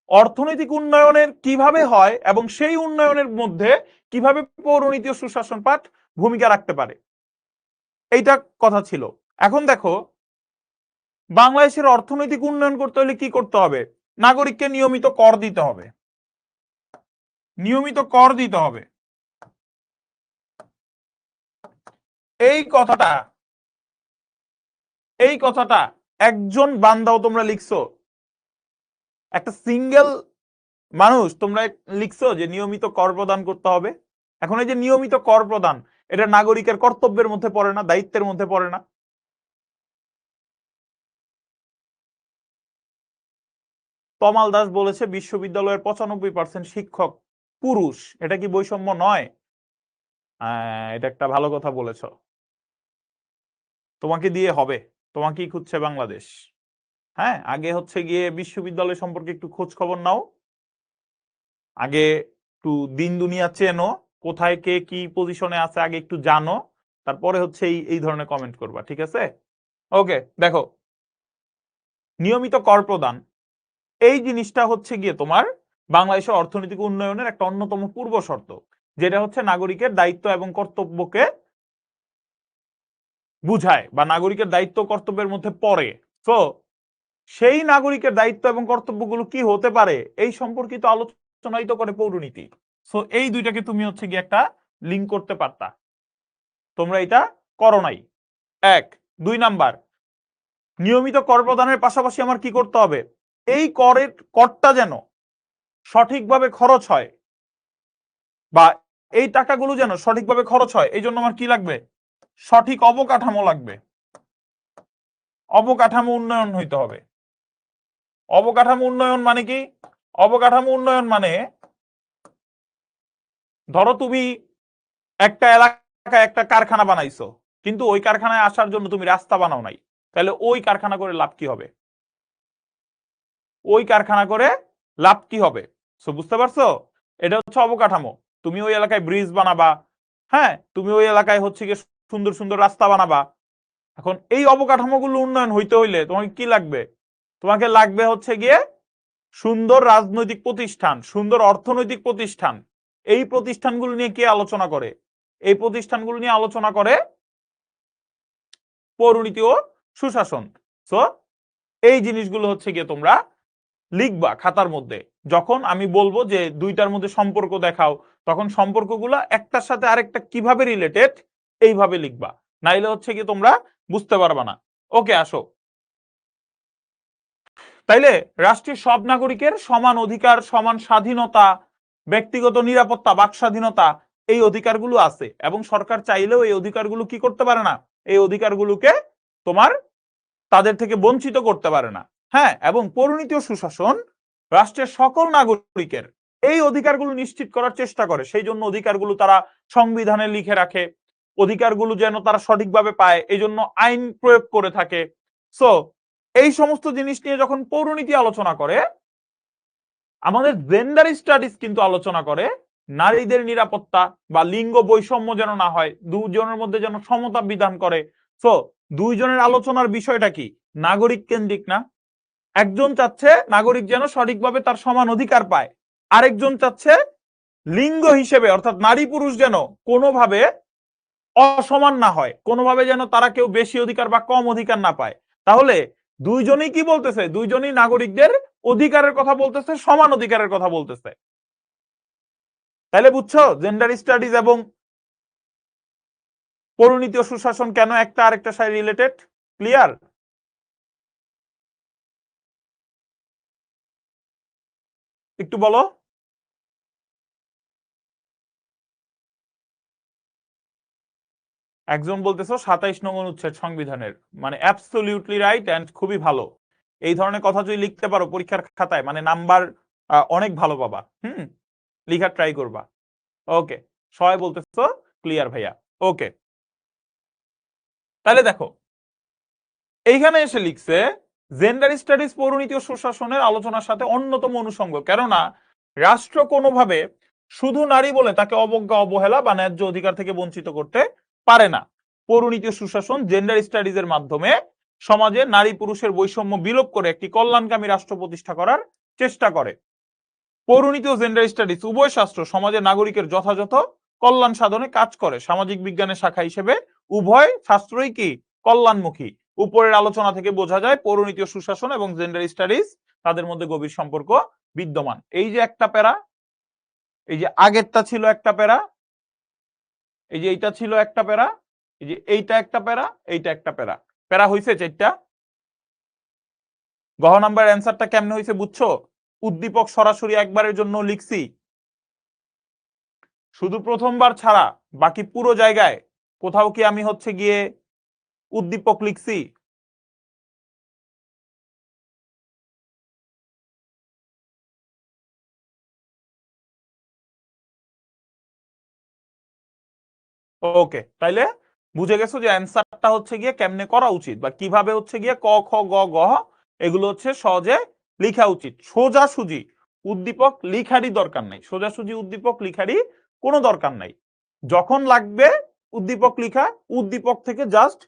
অর্থনৈতিক উন্নয়নের কিভাবে হয় এবং সেই উন্নয়নের মধ্যে কিভাবে পৌরনীতি ও সুশাসন পাঠ ভূমিকা রাখতে পারে, এইটা কথা ছিল। এখন দেখো বাংলাদেশের অর্থনৈতিক উন্নয়ন করতে হলে কি করতে হবে? নাগরিককে নিয়মিত কর দিতে হবে, নিয়মিত কর দিতে হবে। এই কথাটা একজন বান্দাও তোমরা লিখছো, একটা সিঙ্গেল মানুষ তোমরা লিখছো যে নিয়মিত কর প্রদান করতে হবে। এখন এই যে নিয়মিত কর প্রদান, এটা নাগরিকের কর্তব্যের মধ্যে পড়ে না, দায়িত্বের মধ্যে পড়ে না? তমাল দাস বলেছে বিশ্ববিদ্যালয়ের 95% শিক্ষক পুরুষ, এটা কি বৈষম্য নয়? এটা একটা ভালো কথা বলেছো। তোমাকে দিয়ে হবে, তোমাকেই খুঁজছে বাংলাদেশ। হ্যাঁ, আগে হচ্ছে গিয়ে বিশ্ববিদ্যালয় সম্পর্কে একটু খোঁজ খবর নাও, আগে একটু দিন দুনিয়া চেনো, কোথায় কে কি পজিশনে আছে আগে একটু জানো, তারপরে হচ্ছে এই ধরনের কমেন্ট করবা, ঠিক আছে? ওকে, দেখো নিয়মিত কর প্রদান এই জিনিসটা হচ্ছে গিয়ে তোমার বাংলাদেশের অর্থনৈতিক উন্নয়নের একটা অন্যতম পূর্ব শর্ত, যেটা হচ্ছে নাগরিকের দায়িত্ব এবং কর্তব্যকে বুঝায় বা নাগরিকের দায়িত্ব কর্তব্যের মধ্যে পড়ে। তো সেই নাগরিকের দায়িত্ব এবং কর্তব্যগুলো কি হতে পারে এই সম্পর্কিত আলোচনাই তো করে পৌরনীতি। সো এই দুইটাকে তুমি হচ্ছে গিয়ে একটা লিঙ্ক করতে পারতা, তোমরা এটা করো নাই। 1 2 নাম্বার, নিয়মিত কর প্রদানের পাশাপাশি আমার কি করতে হবে, এই করটা যেন সঠিকভাবে খরচ হয় বা এই টাকাগুলো যেন সঠিকভাবে খরচ হয়, এই জন্য আমার কি লাগবে, সঠিক অবকাঠামো লাগবে। অবকাঠামো উন্নয়ন হইতে হবে। অবকাঠামো উন্নয়ন মানে কি, অবকাঠামো উন্নয়ন মানে ধরো তুমি একটা এলাকায় একটা কারখানা বানাইছো, কিন্তু ওই কারখানায় আসার জন্য তুমি রাস্তা বানাও নাই, তাহলে ওই কারখানা করে লাভ কি হবে, ওই কারখানা করে লাভ কি হবে? সো বুঝতে পারছো, এটা হচ্ছে অবকাঠামো। তুমি ওই এলাকায় ব্রিজ বানাবা, হ্যাঁ তুমি ওই এলাকায় হচ্ছে গিয়ে সুন্দর সুন্দর রাস্তা বানাবা। এখন এই অবকাঠামোগুলো উন্নয়ন হইতে হইলে তোমাকে কি লাগবে, তোমাকে লাগবে হচ্ছে গিয়ে সুন্দর রাজনৈতিক প্রতিষ্ঠান, সুন্দর অর্থনৈতিক প্রতিষ্ঠান। এই প্রতিষ্ঠানগুলো নিয়ে কে আলোচনা করে, এই প্রতিষ্ঠানগুলো নিয়ে আলোচনা করে পৌরনীতি ও সুশাসন। সো এই জিনিসগুলো হচ্ছে গিয়ে তোমরা লিখবা খাতার মধ্যে। যখন আমি বলবো যে দুইটার মধ্যে সম্পর্ক দেখাও, তখন সম্পর্কগুলো একটার সাথে আরেকটা কিভাবে রিলেটেড এইভাবে লিখবা, নাইলে হচ্ছে গিয়ে তোমরা বুঝতে পারবা না। ওকে আসো, তাইলে রাষ্ট্রের সব নাগরিকের সমান অধিকার, সমান স্বাধীনতা, ব্যক্তিগত নিরাপত্তা, বাক স্বাধীনতা, এই অধিকারগুলো আছে এবং সরকার চাইলেও এই অধিকারগুলো কি করতে পারে না, এই অধিকারগুলোকে তোমার তাদের থেকে বঞ্চিত করতে পারে না। হ্যাঁ, এবং পৌরনীতি ও সুশাসন রাষ্ট্রের সকল নাগরিকের এই অধিকারগুলো নিশ্চিত করার চেষ্টা করে, সেই জন্য অধিকারগুলো তারা সংবিধানে লিখে রাখে, অধিকারগুলো যেন তারা সঠিকভাবে পায় এই জন্য আইন প্রয়োগ করে থাকে। সো এই সমস্ত জিনিস নিয়ে যখন পৌরনীতি আলোচনা করে, আমাদের জেন্ডার স্টাডিজ কিন্তু আলোচনা করে নারীদের নিরাপত্তা বা লিঙ্গ বৈষম্য যেন না হয়, দুজনের মধ্যে যেন সমতা বিধান করে। সো দুইজনের আলোচনার বিষয়টা কি, নাগরিক কেন্দ্রিক না। একজন চাচ্ছে নাগরিক যেন সঠিকভাবে তার সমান অধিকার পায়, আরেকজন চাচ্ছে লিঙ্গ হিসেবে অর্থাৎ নারী পুরুষ যেন কোনোভাবে অসমান না হয়, কোনোভাবে যেন তারা কেউ বেশি অধিকার বা কম অধিকার না পায়। তাহলে দুইজনই কি বলতেছে, দুইজনই নাগরিকদের অধিকারের কথা বলতেছে, সমান অধিকারের কথা বলতেছে। তাহলে বুঝছো জেন্ডার স্টাডিজ এবং পৌরনীতি ও সুশাসন কেন একটা আরেকটার সাথে রিলেটেড? ক্লিয়ার? একটু বলো। একজন বলতেছো 27 নং অনুচ্ছেদ সংবিধানের, মানে অ্যাবসলিউটলি রাইট এন্ড খুবই ভালো। এই ধরনের কথা যদি লিখতে পারো পরীক্ষার খাতায়, মানে নাম্বার অনেক ভালো পাবা। লিখার ট্রাই করবা। ওকে, সবাই বলতেছো ক্লিয়ার ভাইয়া। ওকে, তাহলে দেখো এইখানে এসে লিখছে জেন্ডার স্টাডিজ পৌরনীতি ও সুশাসনের আলোচনার সাথে অন্যতম অনুষঙ্গ, কেননা রাষ্ট্র কোনোভাবে শুধু নারী বলে তাকে অবজ্ঞা, অবহেলা বা ন্যায্য অধিকার থেকে বঞ্চিত করতে পারে না। পৌরনীতি ও সুশাসন জেন্ডার স্টাডিজ এর মাধ্যমে সমাজে নারী পুরুষের বৈষম্য বিলোপ করে একটি কল্যাণকামী রাষ্ট্র প্রতিষ্ঠা করার চেষ্টা করে। পৌরনীতি ও জেন্ডার স্টাডিজ উভয় শাস্ত্র সমাজের নাগরিকের যথাযথ কল্যাণ সাধনে কাজ করে। সামাজিক বিজ্ঞানের শাখা হিসেবে উভয় শাস্ত্রই কি কল্যাণমুখী। উপরের আলোচনা থেকে বোঝা যায় পৌরনীতি ও সুশাসন এবং জেন্ডার স্টাডিজ তাদের মধ্যে গভীর সম্পর্ক বিদ্যমান। এই যে একটা প্যারা, এই যে আগেরটা ছিল একটা প্যারা, এই যে এইটা ছিল একটা প্যারা, এই যে এইটা একটা প্যারা, এইটা একটা প্যারা, প্যারা হইছে চারটা। গহ নাম্বার অ্যান্সারটা কেমনে হইছে বুঝছো? উদ্দীপক সরাসরি একবারের জন্য লিখছি, শুধু প্রথমবার ছাড়া বাকি পুরো জায়গায় কোথাও কি আমি হচ্ছে গিয়ে উদ্দীপক লিখছি? ওকে, তাইলে বুঝে গেছো যে অ্যান্সারটা হচ্ছে গিয়ে কেমনে করা উচিত বা কিভাবে হচ্ছে গিয়ে ক খ গ গ এগুলো হচ্ছে সহজে লিখা উচিত। সোজাসুজি উদ্দীপক লিখারই দরকার নাই, সোজাসুজি উদ্দীপক লিখারই কোনো দরকার নাই। যখন লাগবে উদ্দীপক লিখা, উদ্দীপক থেকে জাস্ট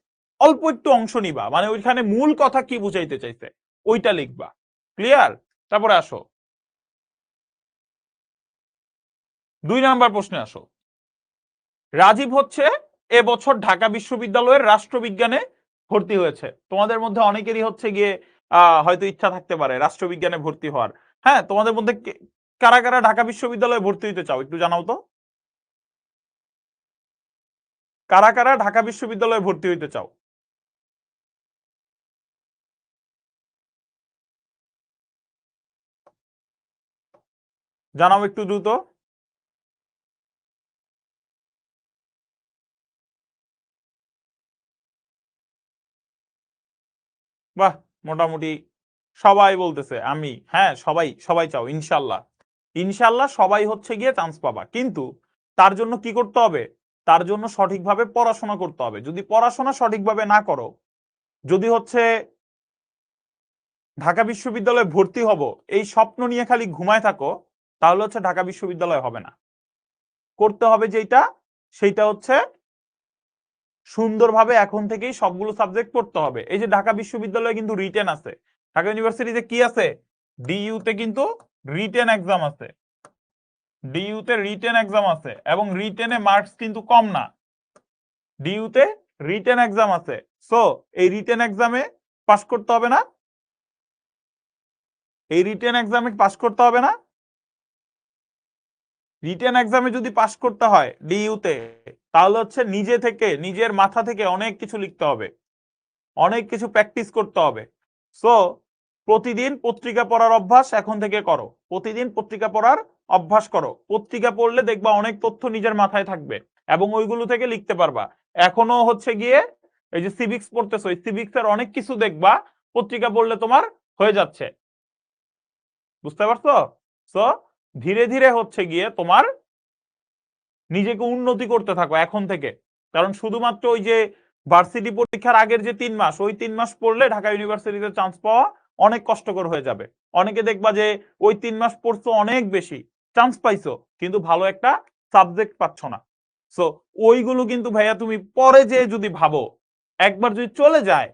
অল্প একটু অংশ নিবা, মানে ওইখানে মূল কথা কি বুঝাইতে চাইছে ওইটা লিখবা। ক্লিয়ার? তারপরে আসো 2 নাম্বার প্রশ্নে আসো। রাজীব হচ্ছে এবছর ঢাকা বিশ্ববিদ্যালয়ের রাষ্ট্রবিজ্ঞানে ভর্তি হয়েছে। তোমাদের মধ্যে অনেকেরই হচ্ছে গিয়ে হয়তো ইচ্ছা থাকতে পারে রাষ্ট্রবিজ্ঞানে ভর্তি হওয়ার। হ্যাঁ, তোমাদের মধ্যে কারা কারা ঢাকা বিশ্ববিদ্যালয়ে ভর্তি হইতে চাও একটু জানাও তো, কারা কারা ঢাকা বিশ্ববিদ্যালয়ে ভর্তি হইতে চাও? জানাও একটু দ্রুত। বাহ, মোটামুটি সবাই বলতেছে আমি, হ্যাঁ সবাই সবাই চাও, ইনশাল্লাহ ইনশাল্লাহ সবাই হচ্ছে গিয়ে চান্স পাবা, কিন্তু তার জন্য কি করতে হবে? তার জন্য সঠিকভাবে পড়াশোনা করতে হবে। যদি পড়াশোনা সঠিকভাবে না করো, যদি হচ্ছে ঢাকা বিশ্ববিদ্যালয়ে ভর্তি হব এই স্বপ্ন নিয়ে খালি ঘুমায় থাকো, তাহলে হচ্ছে ঢাকা বিশ্ববিদ্যালয় হবে না। করতে হবে যেটা, সেইটা হচ্ছে সুন্দরভাবে এখন থেকেই সবগুলো সাবজেক্ট পড়তে হবে। এই যে ঢাকা বিশ্ববিদ্যালয়ে কিন্তু রিটেন আছে, ঢাকা ইউনিভার্সিটিতে কি আছে, ডিইউতে কিন্তু রিটেন এক্সাম আছে, ডিইউতে রিটেন এক্সাম আছে, এবং রিটেনে মার্কস কিন্তু কম না, ডিইউতে রিটেন এক্সাম আছে। সো এই রিটেন এক্সামে পাস করতে হবে না, এই রিটেন এক্সামে পাস করতে হবে না। রিটেন এক্সামে যদি পাস করতে হয় ডিইউতে, তাহলে হচ্ছে নিজে থেকে নিজের মাথা থেকে অনেক কিছু লিখতে হবে, অনেক কিছু প্র্যাকটিস করতে হবে। সো প্রতিদিন পত্রিকা পড়ার অভ্যাস এখন থেকে করো, প্রতিদিন পত্রিকা পড়ার অভ্যাস করো। পত্রিকা পড়লে দেখবা অনেক তথ্য নিজের মাথায় থাকবে এবং ওইগুলো থেকে লিখতে পারবা। এখনো হচ্ছে গিয়ে এই যে সিভিক্স পড়তেছো, এই সিভিক্স এর অনেক কিছু দেখবা পত্রিকা পড়লে তোমার হয়ে যাচ্ছে, বুঝতে পারছো? সো ধীরে ধীরে হচ্ছে গিয়ে তোমার নিজেকে উন্নতি করতে থাকো এখন থেকে। কারণ শুধুমাত্র ওই যে ভার্সিটি পরীক্ষার আগের যে 3 মাস, ওই 3 মাস পড়লে ঢাকা ইউনিভার্সিটিতে চান্স পাওয়া অনেক কষ্টকর হয়ে যাবে। অনেকে দেখবা যে ওই 3 মাস পড়ছো অনেক বেশি, চান্স পাইছো, কিন্তু ভালো একটা সাবজেক্ট পাচ্ছ না। সো ওইগুলো কিন্তু ভাইয়া তুমি পরে যে যদি ভাবো, একবার যদি চলে যায়,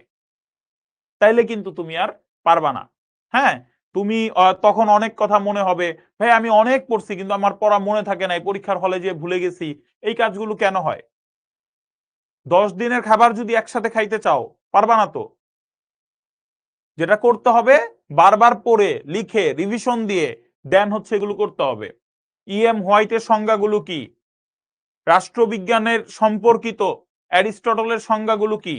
তাইলে কিন্তু তুমি আর পারবা না। হ্যাঁ, তুমি তখন অনেক কথা মনে হবে, ভাই আমি অনেক পড়ছি কিন্তু আমার পড়া মনে থাকে নাই, পরীক্ষার হলে যে ভুলে গেছি। এই কাজগুলো কেন হয়? 10 দিনের খাবার যদি একসাথে খাইতে চাও, পারবা না তো। যেটা করতে হবে, বারবার পড়ে লিখে রিভিশন দিয়ে দেন হচ্ছে এগুলো করতে হবে। ইএম হোয়াইটের সংজ্ঞাগুলো কি, রাষ্ট্রবিজ্ঞানের সম্পর্কিত অ্যারিস্টটলের সংজ্ঞাগুলো কি,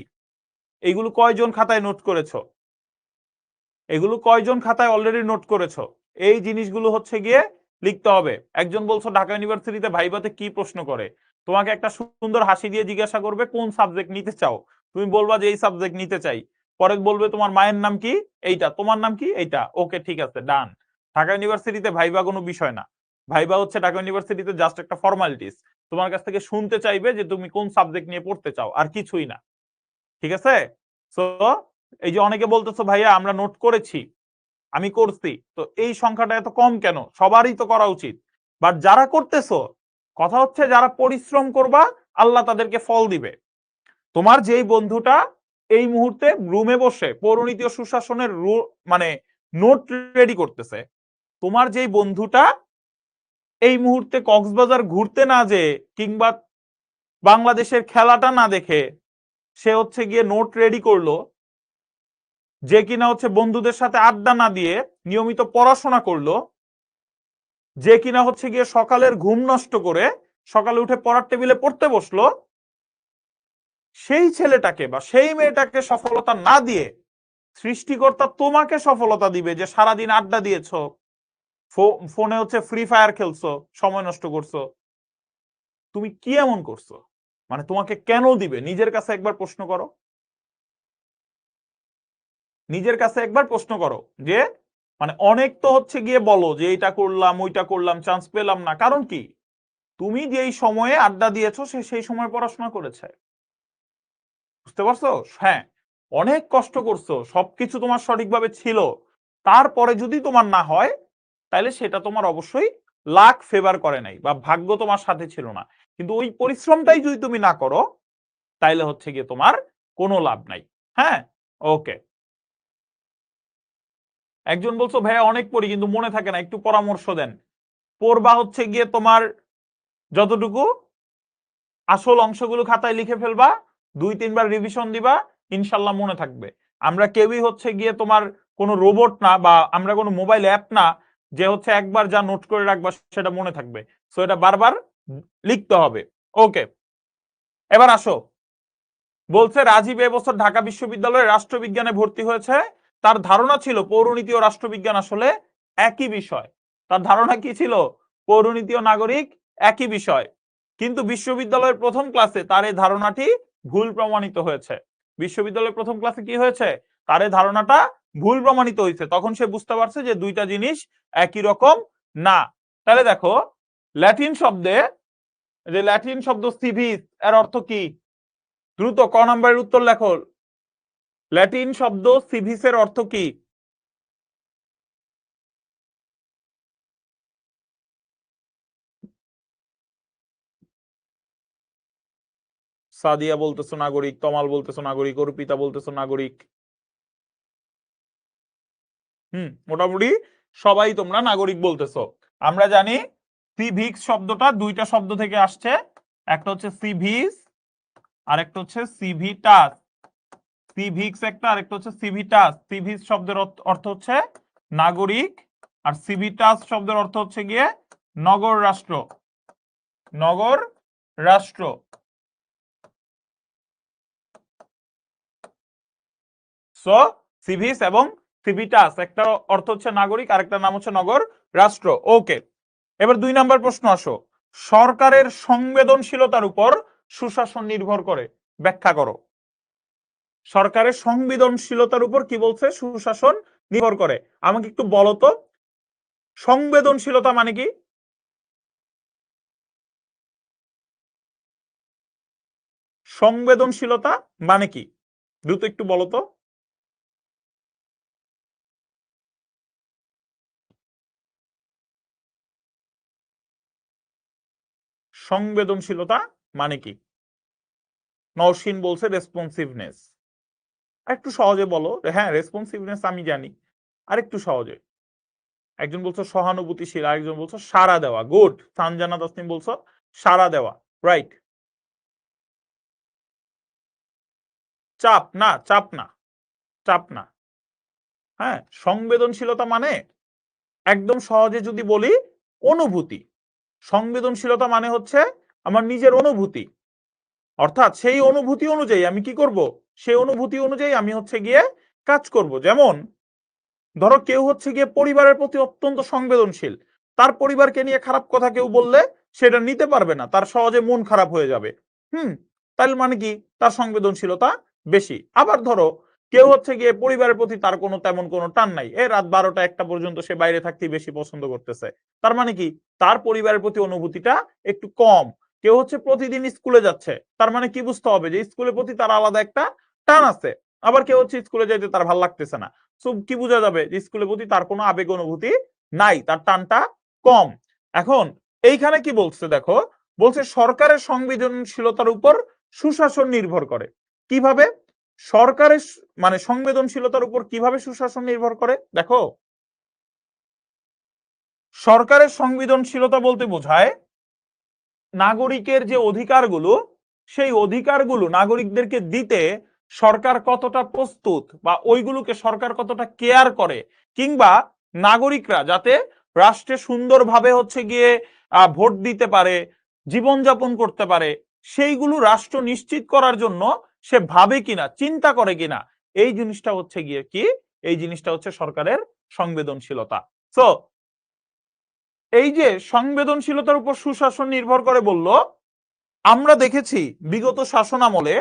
এগুলো কয়জন খাতায় নোট করেছো, এগুলো কয়জন খাতায় অলরেডি নোট করেছো? এই জিনিসগুলো হচ্ছে গিয়ে লিখতে হবে। একজন বলছো ঢাকা ইউনিভার্সিটিতে ভাইভাতে কি প্রশ্ন করে, তোমাকে একটা সুন্দর হাসি দিয়ে জিজ্ঞাসা করবে কোন সাবজেক্ট নিতে চাও, তুমি বলবা যে এই সাবজেক্ট নিতে চাই, পরে বলবে তোমার মায়ের নাম কি, এইটা, তোমার নাম কি, এইটা, ওকে ঠিক আছে ডান। ঢাকা ইউনিভার্সিটিতে ভাইবা কোনো বিষয় না, ভাইবা হচ্ছে ঢাকা ইউনিভার্সিটিতে জাস্ট একটা ফর্মালিটিস। তোমার কাছ থেকে শুনতে চাইবে যে তুমি কোন সাবজেক্ট নিয়ে পড়তে চাও, আর কিছুই না। ঠিক আছে? সো এই যে অনেকে বলতেছো ভাইয়া আমরা নোট করেছি, আমি করছি, তো এই সংখ্যাটা এত কম কেন? সবারই তো করা উচিত। বাট যারা করতেছো, কথা হচ্ছে যারা পরিশ্রম করবা আল্লাহ তাদেরকে ফল দিবে। তোমার যেই বন্ধুটা এই মুহূর্তে রুমে বসে পৌরনীতি ও সুশাসনের মানে নোট রেডি করতেছে, তোমার যেই বন্ধুটা এই মুহূর্তে কক্সবাজার ঘুরতে না যেয়ে কিংবা বাংলাদেশের খেলাটা না দেখে সে হচ্ছে গিয়ে নোট রেডি করলো, যে কিনা হচ্ছে বন্ধুদের সাথে আড্ডা না দিয়ে নিয়মিত পড়াশোনা করলো, যে কিনা হচ্ছে গিয়ে সকালের ঘুম নষ্ট করে সকালে উঠে পড়ার টেবিলে পড়তে বসলো, সেই ছেলেটাকে বা সেই মেয়েটাকে সফলতা না দিয়ে সৃষ্টিকর্তা তোমাকে সফলতা দিবে, যে সারাদিন আড্ডা দিয়েছো, ফোনে হচ্ছে ফ্রি ফায়ার খেলছো, সময় নষ্ট করছো। তুমি কি এমন করছো? মানে তোমাকে কেন দিবে? নিজের কাছে একবার প্রশ্ন করো, নিজের কাছে একবার প্রশ্ন করো যে মানে অনেক তো হচ্ছে গিয়ে বলো যে এইটা করলাম ওইটা করলাম চান্স পেলাম না, কারণ কি? তুমি যেই সময়ে আড্ডা দিয়েছো সে সেই সময় পড়াশোনা করেছে, বুঝতে পারছো? হ্যাঁ, অনেক কষ্ট করছো, সবকিছু তোমার সঠিকভাবে ছিল, তারপরে যদি তোমার না হয়, তাহলে সেটা তোমার অবশ্যই লাক ফেভার করে নাই বা ভাগ্য তোমার সাথে ছিল না। কিন্তু ওই পরিশ্রমটাই যদি তুমি না করো, তাইলে হচ্ছে গিয়ে তোমার কোনো লাভ নাই। হ্যাঁ, ওকে। একজন বলছো ভাইয়া অনেক পড়ি কিন্তু মনে থাকে না, একটু পরামর্শ দেন। পড়বা হচ্ছে গিয়ে তোমার যতটুকু আসল অংশগুলো খাতায় লিখে ফেলবা, 2-3 বার রিভিশন দিবা, ইনশাল্লাহ মনে থাকবে। আমরা কেউই হচ্ছে গিয়ে তোমার কোনো রোবট না, বা আমরা কোনো মোবাইল অ্যাপ না যে হচ্ছে একবার যা নোট করে রাখবা সেটা মনে থাকবে, সো এটা বারবার লিখতে হবে। ওকে, এবার আসো, বলছে রাজীব এবছর ঢাকা বিশ্ববিদ্যালয়ে রাষ্ট্রবিজ্ঞানে ভর্তি হয়েছে। তার ধারণা ছিল পৌরনীতি ও রাষ্ট্রবিজ্ঞান আসলে একই বিষয়। তার ধারণা কি ছিল? পৌরনীতি ও নাগরিক একই বিষয়। কিন্তু বিশ্ববিদ্যালয়ের প্রথম ক্লাসে তার এই ধারণাটি ভুল প্রমাণিত হয়েছে। বিশ্ববিদ্যালয়ের প্রথম ক্লাসে কি হয়েছে? তার এই ধারণাটা ভুল প্রমাণিত হয়েছে। তখন সে বুঝতে পারছে যে দুইটা জিনিস একই রকম না। তাহলে দেখো, ল্যাটিন শব্দে, যে ল্যাটিন শব্দ সিভিস এর অর্থ কি? দ্রুত ক নাম্বারের উত্তর লেখো। ল্যাটিন শব্দ সিভিসের অর্থ কি? সাদিয়া বলতেছো নাগরিক, তমাল বলতেছো নাগরিক, অর্পিতা বলতেছো নাগরিক। মোটামুটি সবাই তোমরা নাগরিক বলতেছো। আমরা জানি সিভিক্স শব্দটা দুইটা শব্দ থেকে আসছে, একটা হচ্ছে সিভিস আর একটা হচ্ছে সিভিটাস। সিভিক্স একটা, আর একটা হচ্ছে সিভিটাস। সিভিস শব্দের অর্থ হচ্ছে নাগরিক, আর সিভিটাস শব্দের অর্থ হচ্ছে গিয়ে নগর রাষ্ট্র। নগর রাষ্ট্র। সো সিভিস এবং সিভিটাস, একটা অর্থ হচ্ছে নাগরিক আর একটা নাম হচ্ছে নগর রাষ্ট্র। ওকে, এবার 2 নাম্বার প্রশ্ন আসো। সরকারের সংবেদনশীলতার উপর সুশাসন নির্ভর করে, ব্যাখ্যা করো। সরকারের সংবেদনশীলতার উপর কি বলছে? সুশাসন নির্ভর করে। আমাকে একটু বলো তো, সংবেদনশীলতা মানে কি? সংবেদনশীলতা মানে কি দ্রুত একটু বলো তো। সংবেদনশীলতা মানে কি? নওশিন বলছে রেসপন্সিভনেস। একটু সহজে বলো। হ্যাঁ, রেসপন্সিভনেস আমি জানি, আর একটু সহজে। একজন বলছো সহানুভূতিশীল, আরেকজন বলছো সাড়া দেওয়া। গুড, সানজানা তাসনিম বলছো সাড়া দেওয়া, রাইট। চাপ না, চাপ না, চাপ না। হ্যাঁ, সংবেদনশীলতা মানে একদম সহজে যদি বলি, অনুভূতি। সংবেদনশীলতা মানে হচ্ছে আমার নিজের অনুভূতি, অর্থাৎ সেই অনুভূতি অনুযায়ী আমি কি করব? সেই অনুভূতি অনুযায়ী আমি হচ্ছে গিয়ে কাজ করব। যেমন ধরো কেউ হচ্ছে গিয়ে পরিবারের প্রতি অত্যন্ত সংবেদনশীল, তার পরিবারকে নিয়ে খারাপ কথা কেউ বললে সেটা নিতে পারবে না, তার সহজে মন খারাপ হয়ে যাবে। হুম, তাহলে মানে কি? তার সংবেদনশীলতা বেশি। আবার ধরো কেউ হচ্ছে গিয়ে পরিবারের প্রতি তার কোনো তেমন কোনো টান নাই, এই রাত 12টা 1টা পর্যন্ত সে বাইরে থাকতেই বেশি পছন্দ করতেছে, তার মানে কি? তার পরিবারের প্রতি অনুভূতিটা একটু কম। কেউ হচ্ছে প্রতিদিন স্কুলে যাচ্ছে, তার মানে কি বুঝতে হবে? যে স্কুলের প্রতি তার আলাদা একটা টান আছে। আবার কেউ হচ্ছে স্কুলে যাইতে তার ভালো লাগতেছে না, সো কি বোঝা যাবে? যে স্কুলের প্রতি তার কোনো আবেগ অনুভূতি নাই, তার টানটা কম। এখন এইখানে কি বলছে দেখো, বলছে সরকারের সংবেদনশীলতার উপর সুশাসন নির্ভর করে। কিভাবে? সরকারের মানে সংবেদনশীলতার উপর কিভাবে সুশাসন নির্ভর করে দেখো। সরকারের সংবেদনশীলতা বলতে বোঝায় নাগরিকের যে অধিকারগুলো, সেই অধিকারগুলো নাগরিকদেরকে দিতে সরকার কতটা প্রস্তুত, বা ওইগুলোকে সরকার কতটা কেয়ার করে, কিংবা নাগরিকরা যাতে রাষ্ট্রে সুন্দরভাবে হচ্ছে গিয়ে ভোট দিতে পারে, জীবনযাপন করতে পারে, সেইগুলো রাষ্ট্র নিশ্চিত করার জন্য সে ভাবে কিনা, চিন্তা করে কিনা, এই জিনিসটা হচ্ছে গিয়ে কি? এই জিনিসটা হচ্ছে সরকারের সংবেদনশীলতা। সো এই যে সংবেদনশীলতার উপর সুশাসন নির্ভর করে বলল, আমরা দেখেছি বিগত শাসনামলে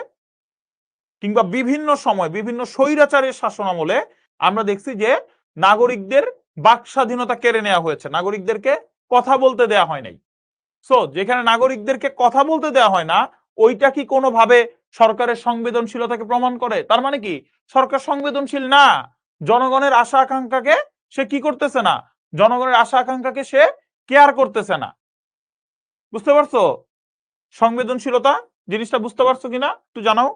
কিংবা বিভিন্ন সময় বিভিন্ন স্বৈরাচারের শাসনামলে আমরা দেখছি যে নাগরিকদের বাক স্বাধীনতা কেড়ে নেওয়া হয়েছে, নাগরিকদেরকে কথা বলতে দেয়া হয় নাই। সো যেখানে নাগরিকদেরকে কথা বলতে দেওয়া হয় না, ওইটা কি কোনোভাবে সরকারের সংবেদনশীলতাকে প্রমাণ করে? তার মানে কি সরকার সংবেদনশীল না? জনগণের আশা আকাঙ্ক্ষাকে সে কি করতেছে না? জনগণের আশা আকাঙ্ক্ষাকে সে কেয়ার করতেছে না। বুঝতে পারছো সংবেদনশীলতা জিনিসটা? বুঝতে পারছো কিনা একটু জানাও।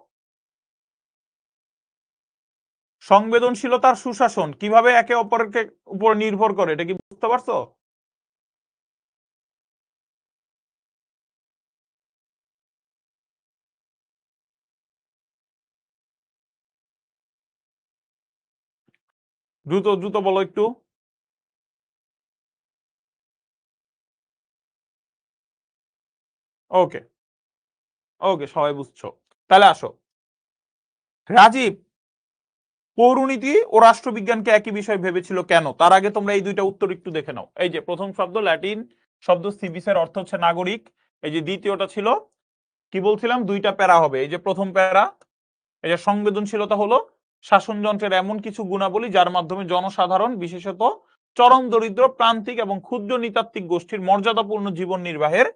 সংবেদনশীলতার সুশাসন কিভাবে একে অপরের উপর নির্ভর করে, এটা কি বুঝতে পারছো? দ্রুত দ্রুত বলো একটু। ওকে, ওকে, সবাই বুঝছো। তাহলে আসো, রাজীব পৌরনীতি ও রাষ্ট্রবিজ্ঞানকে একই বিষয় ভেবেছিল কেন? তার আগে তোমরা এই দুইটা উত্তর একটু দেখে নাও। এই যে প্রথম শব্দ ল্যাটিন শব্দ সিভিসের অর্থ হচ্ছে নাগরিক। এই যে দ্বিতীয়টা ছিল কি বলছিলাম, দুইটা প্যারা হবে। এই যে প্রথম প্যারা, এই যে সংবেদনশীলতা হলো শাসনযন্ত্রের এমন কিছু গুণাবলী যার মাধ্যমে জনসাধারণ, বিশেষত চরম দরিদ্র, প্রান্তিক এবং ক্ষুদ্র নৃতাত্ত্বিক গোষ্ঠীর মর্যাদাপূর্ণ জীবন নির্বাহের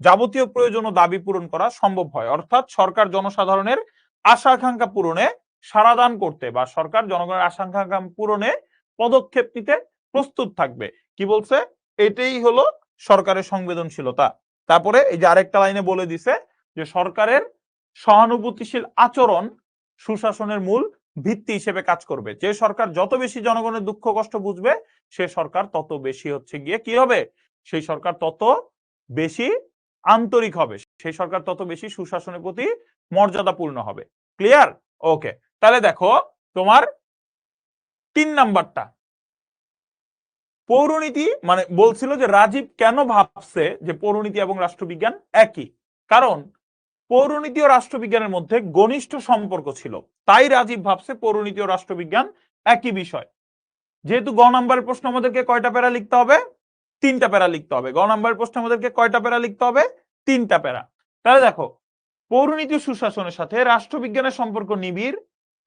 যাবতীয় প্রয়োজন ও দাবি পূরণ করা সম্ভব হয়। অর্থাৎ সরকার জনসাধারণের আশা আকাঙ্ক্ষা পূরণে সাড়াদান করতে বা সরকার জনগণের আশা আকাঙ্ক্ষা পূরণে পদক্ষেপ নিতে প্রস্তুত থাকবে। কি বলছে? এটাই হলো সরকারের সংবেদনশীলতা। তারপরে এই যে আরেকটা লাইনে বলে দিছে যে সরকারের সহানুভূতিশীল আচরণ সুশাসনের মূল ভিত্তি হিসেবে কাজ করবে। যে সরকার যত বেশি জনগণের দুঃখ কষ্ট বুঝবে, সে সরকার তত বেশি হচ্ছে গিয়ে কি হবে, সেই সরকার তত বেশি আন্তরিক হবে, সেই সরকার তত বেশি সুশাসনের প্রতি মর্যাদাপূর্ণ হবে। ক্লিয়ার? ওকে, তাহলে দেখো তোমার 3 নাম্বারটা, পৌরনীতি মানে বলছিল যে রাজীব কেন ভাবছে যে পৌরনীতি এবং রাষ্ট্রবিজ্ঞান একই, কারণ পৌরনীতি ও রাষ্ট্রবিজ্ঞানের মধ্যে ঘনিষ্ঠ সম্পর্ক ছিল, তাই রাজীব ভাবছে পৌরনীতি ও রাষ্ট্রবিজ্ঞান একই বিষয়। যেহেতু গ নাম্বারের প্রশ্ন আমাদেরকে কয়টা প্যারা লিখতে হবে? 3টা প্যারা লিখতে হবে। গ নাম্বারের প্রশ্ন আমাদেরকে কয়টা প্যারা লিখতে হবে? 3টা প্যারা। তাহলে দেখো, পৌরনীতি ও সুশাসনের সাথে রাষ্ট্রবিজ্ঞানের সম্পর্ক নিবিড়।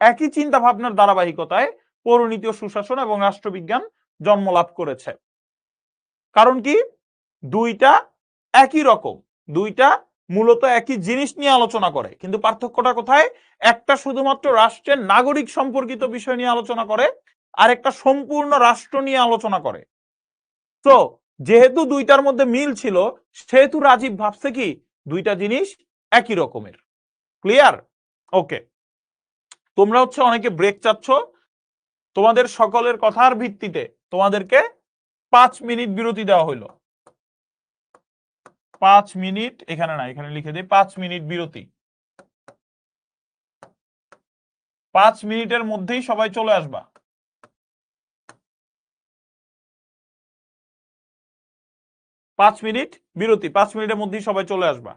একই চিন্তা ভাবনার ধারাবাহিকতায় পৌরনীতি ও সুশাসন এবং রাষ্ট্রবিজ্ঞান জন্ম লাভ করেছে। কারণ কি? দুইটা একই রকম, দুইটা মূলত একই জিনিস নিয়ে আলোচনা করে, কিন্তু পার্থক্যটা কোথায়? একটা শুধুমাত্র রাষ্ট্রের নাগরিক সম্পর্কিত বিষয় নিয়ে আলোচনা করে, আর একটা সম্পূর্ণ রাষ্ট্র নিয়ে আলোচনা করে। তো যেহেতু দুইটার মধ্যে মিল ছিল, সেহেতু রাজীব ভাবছে কি দুইটা জিনিস একই রকমের। ক্লিয়ার? ওকে, তোমরা হচ্ছে অনেকে ব্রেক চাচ্ছ, তোমাদের সকলের কথার ভিত্তিতে তোমাদেরকে 5 মিনিট বিরতি দেওয়া হইলো। 5 মিনিট, এখানে না, এখানে লিখে দিই 5 মিনিট বিরতি। 5 মিনিটের মধ্যেই সবাই চলে আসবা। 5 মিনিট বিরতি, 5 মিনিটের মধ্যেই সবাই চলে আসবা।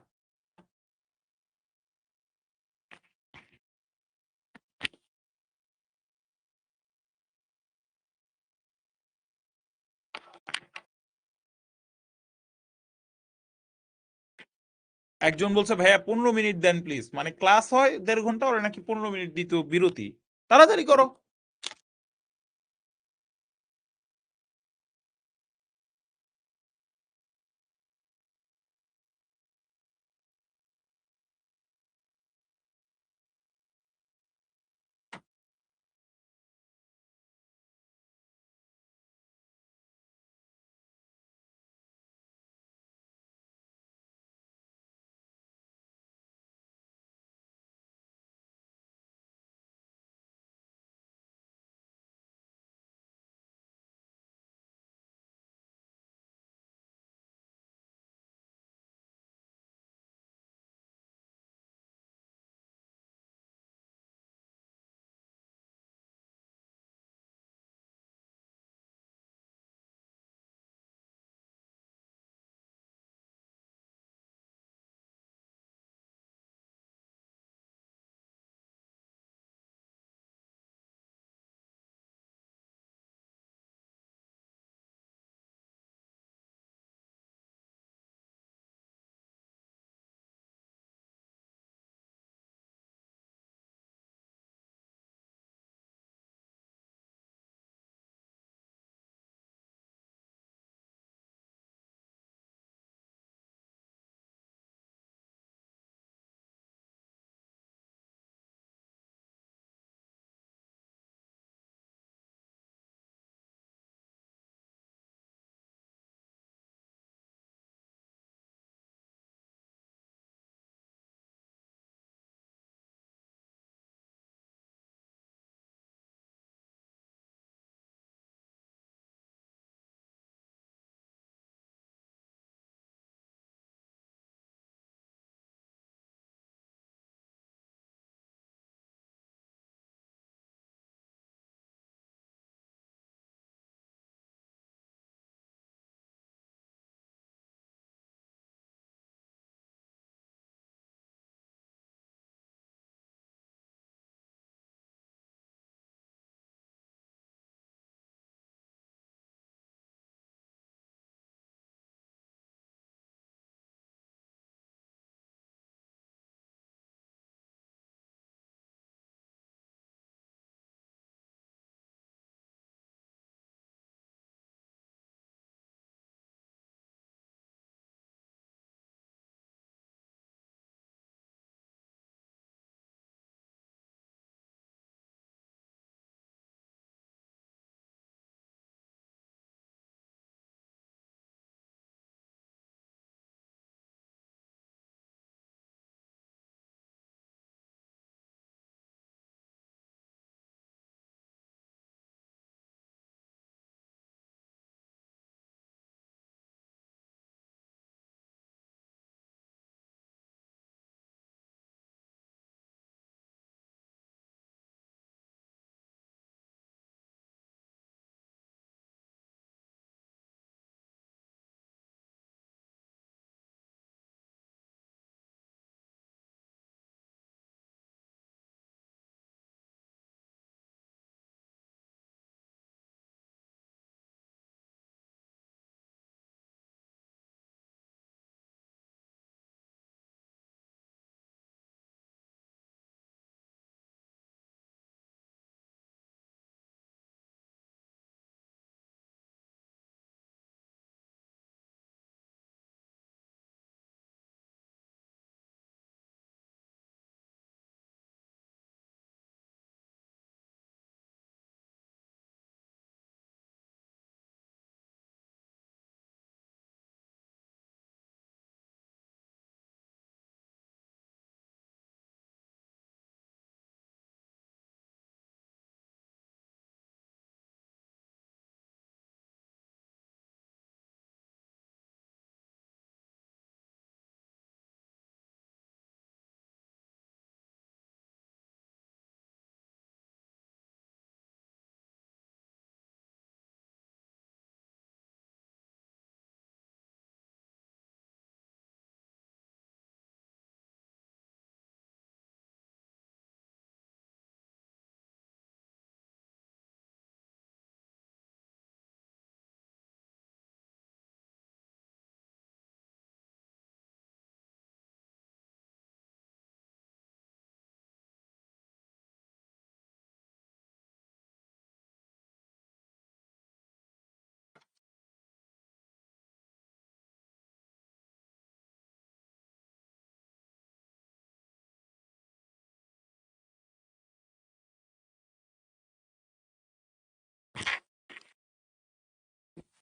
একজন বলছে ভাইয়া 15 মিনিট দেন প্লিজ, মানে ক্লাস হয় 1.5 ঘন্টা, ওরা নাকি 15 মিনিট দিত বিরতি। তাড়াতাড়ি করো।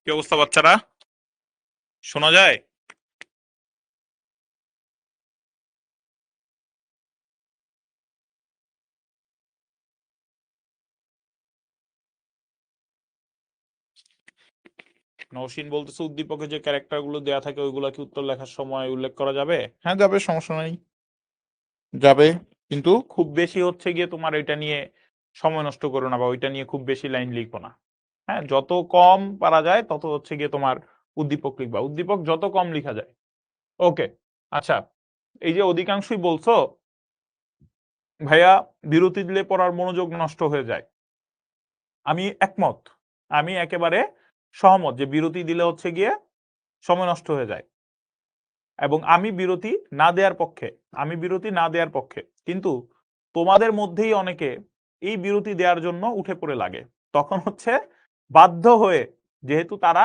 কি অবস্থা বাচ্চারা, শোনা যায়? নওশীন বলতেছে উদ্দীপকে যে ক্যারেক্টার গুলো দেয়া থাকে ওইগুলা কি উত্তর লেখার সময় উল্লেখ করা যাবে? হ্যাঁ যাবে, সমস্যা নাই, যাবে। কিন্তু খুব বেশি হচ্ছে গিয়ে তোমার এটা নিয়ে সময় নষ্ট করো না, বা ওইটা নিয়ে খুব বেশি লাইন লিখো না। হ্যাঁ, যত কম পারা যায় তত হচ্ছে গিয়ে তোমার উদ্দীপক লিখবা, উদ্দীপক যত কম লিখা যায়। ওকে, আচ্ছা, এই যে অধিকাংশই বলছো ভাইয়া বিরতি দিলে পড়ার মনোযোগ নষ্ট হয়ে যায়, আমি একমত, আমি একেবারে সহমত যে বিরতি দিলে হচ্ছে গিয়ে সময় নষ্ট হয়ে যায়, এবং আমি বিরতি না দেওয়ার পক্ষে, আমি বিরতি না দেওয়ার পক্ষে। কিন্তু তোমাদের মধ্যেই অনেকে এই বিরতি দেওয়ার জন্য উঠে পড়ে লাগে, তখন হচ্ছে বাধ্য হয়ে, যেহেতু তারা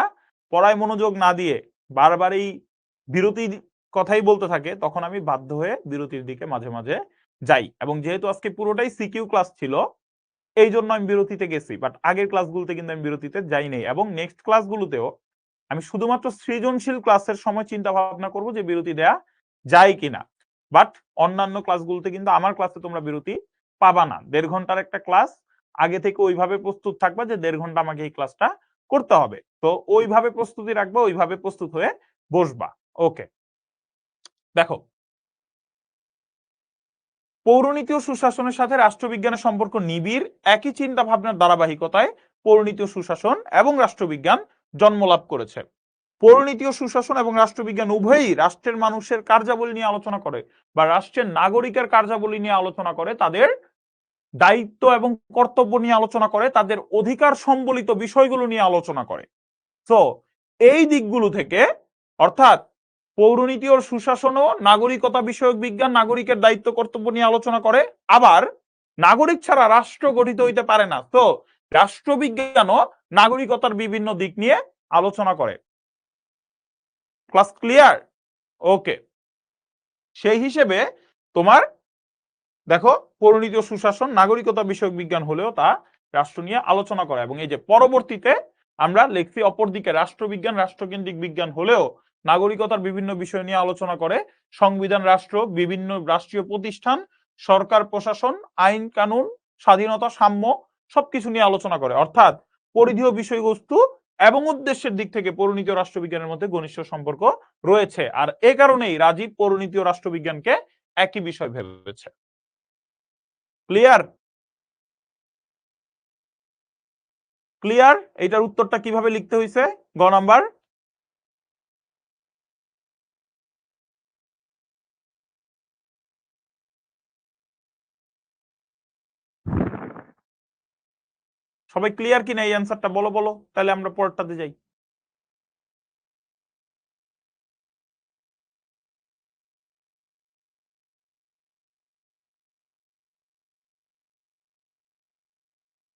পড়ায় মনোযোগ না দিয়ে বারবার এই বিরতির কথাই বলতে থাকে, তখন আমি বাধ্য হয়ে বিরতির দিকে মাঝে মাঝে যাই। এবং যেহেতু আজকে পুরোটাই সিকিউ ক্লাস ছিল, এই জন্য আমি বিরতিতে গেছি, বাট আগের ক্লাসগুলোতে কিন্তু আমি বিরতিতে যাই নাই, এবং নেক্সট ক্লাসগুলোতেও আমি শুধুমাত্র সৃজনশীল ক্লাসের সময় চিন্তা ভাবনা করব যে বিরতি দেয়া যায় কিনা। বাট অন্যান্য ক্লাসগুলোতে কিন্তু আমার ক্লাসে তোমরা বিরতি পাবা না। 1.5 ঘন্টার একটা ক্লাস, আগে থেকে ওইভাবে প্রস্তুত থাকবা যে 1.5 ঘন্টা আমাকে এই ক্লাসটা করতে হবে, তো ওইভাবে প্রস্তুতি রাখবা, ওইভাবে প্রস্তুত হয়ে বসবা। ওকে, দেখো, পৌরনীতি ও সুশাসনের সাথে রাষ্ট্রবিজ্ঞানের সম্পর্ক নিবিড়। একই চিন্তা ভাবনার ধারাবাহিকতায় পৌরনীতি ও সুশাসন এবং রাষ্ট্রবিজ্ঞান জন্মলাভ করেছে। পৌরনীতি ও সুশাসন এবং রাষ্ট্রবিজ্ঞান উভয়ই রাষ্ট্রের মানুষের কার্যাবলী নিয়ে আলোচনা করে, বা রাষ্ট্রের নাগরিকের কার্যাবলী নিয়ে আলোচনা করে, তাদের দায়িত্ব এবং কর্তব্য নিয়ে আলোচনা করে, তাদের অধিকার সম্বলিত বিষয়গুলো নিয়ে আলোচনা করে। তো এই দিকগুলো থেকে, অর্থাৎ পৌরনীতি ও সুশাসন ও নাগরিকতা বিষয়ক বিজ্ঞান নাগরিকের দায়িত্ব কর্তব্য নিয়ে আলোচনা করে, আবার নাগরিক ছাড়া রাষ্ট্র গঠিত হইতে পারে না, তো রাষ্ট্রবিজ্ঞানও নাগরিকতার বিভিন্ন দিক নিয়ে আলোচনা করে। Class clear? ওকে, সেই হিসেবে তোমার দেখো, পৌরনীতি ও সুশাসন নাগরিকতা বিষয়ক বিজ্ঞান হলেও তা রাষ্ট্র নিয়ে আলোচনা করে, এবং এই যে পরবর্তীতে আমরা লিখছি অপরদিকে রাষ্ট্রবিজ্ঞান রাষ্ট্রকেন্দ্রিক বিজ্ঞান হলেও নাগরিকতার বিভিন্ন বিষয় নিয়ে আলোচনা করে, সংবিধান, রাষ্ট্র, বিভিন্ন রাষ্ট্রীয় প্রতিষ্ঠান, সরকার প্রশাসন, আইন কানুন, স্বাধীনতা, সাম্য, সবকিছু নিয়ে আলোচনা করে। অর্থাৎ পরিধীয় বিষয়বস্তু এবং উদ্দেশ্যের দিক থেকে পৌরনীতি ও রাষ্ট্রবিজ্ঞানের মধ্যে ঘনিষ্ঠ সম্পর্ক রয়েছে, আর এ কারণেই রাজীব পৌরনীতি ও রাষ্ট্রবিজ্ঞানকে একই বিষয় ভেবেছে। ক্লিয়ার? ক্লিয়ার? এইটার উত্তরটা কিভাবে লিখতে হয়েছে? গ নাম্বার। সবাই ক্লিয়ার কিনা এই অ্যান্সারটা বলো বলো, তাহলে আমরা পরেরটাতে যাই।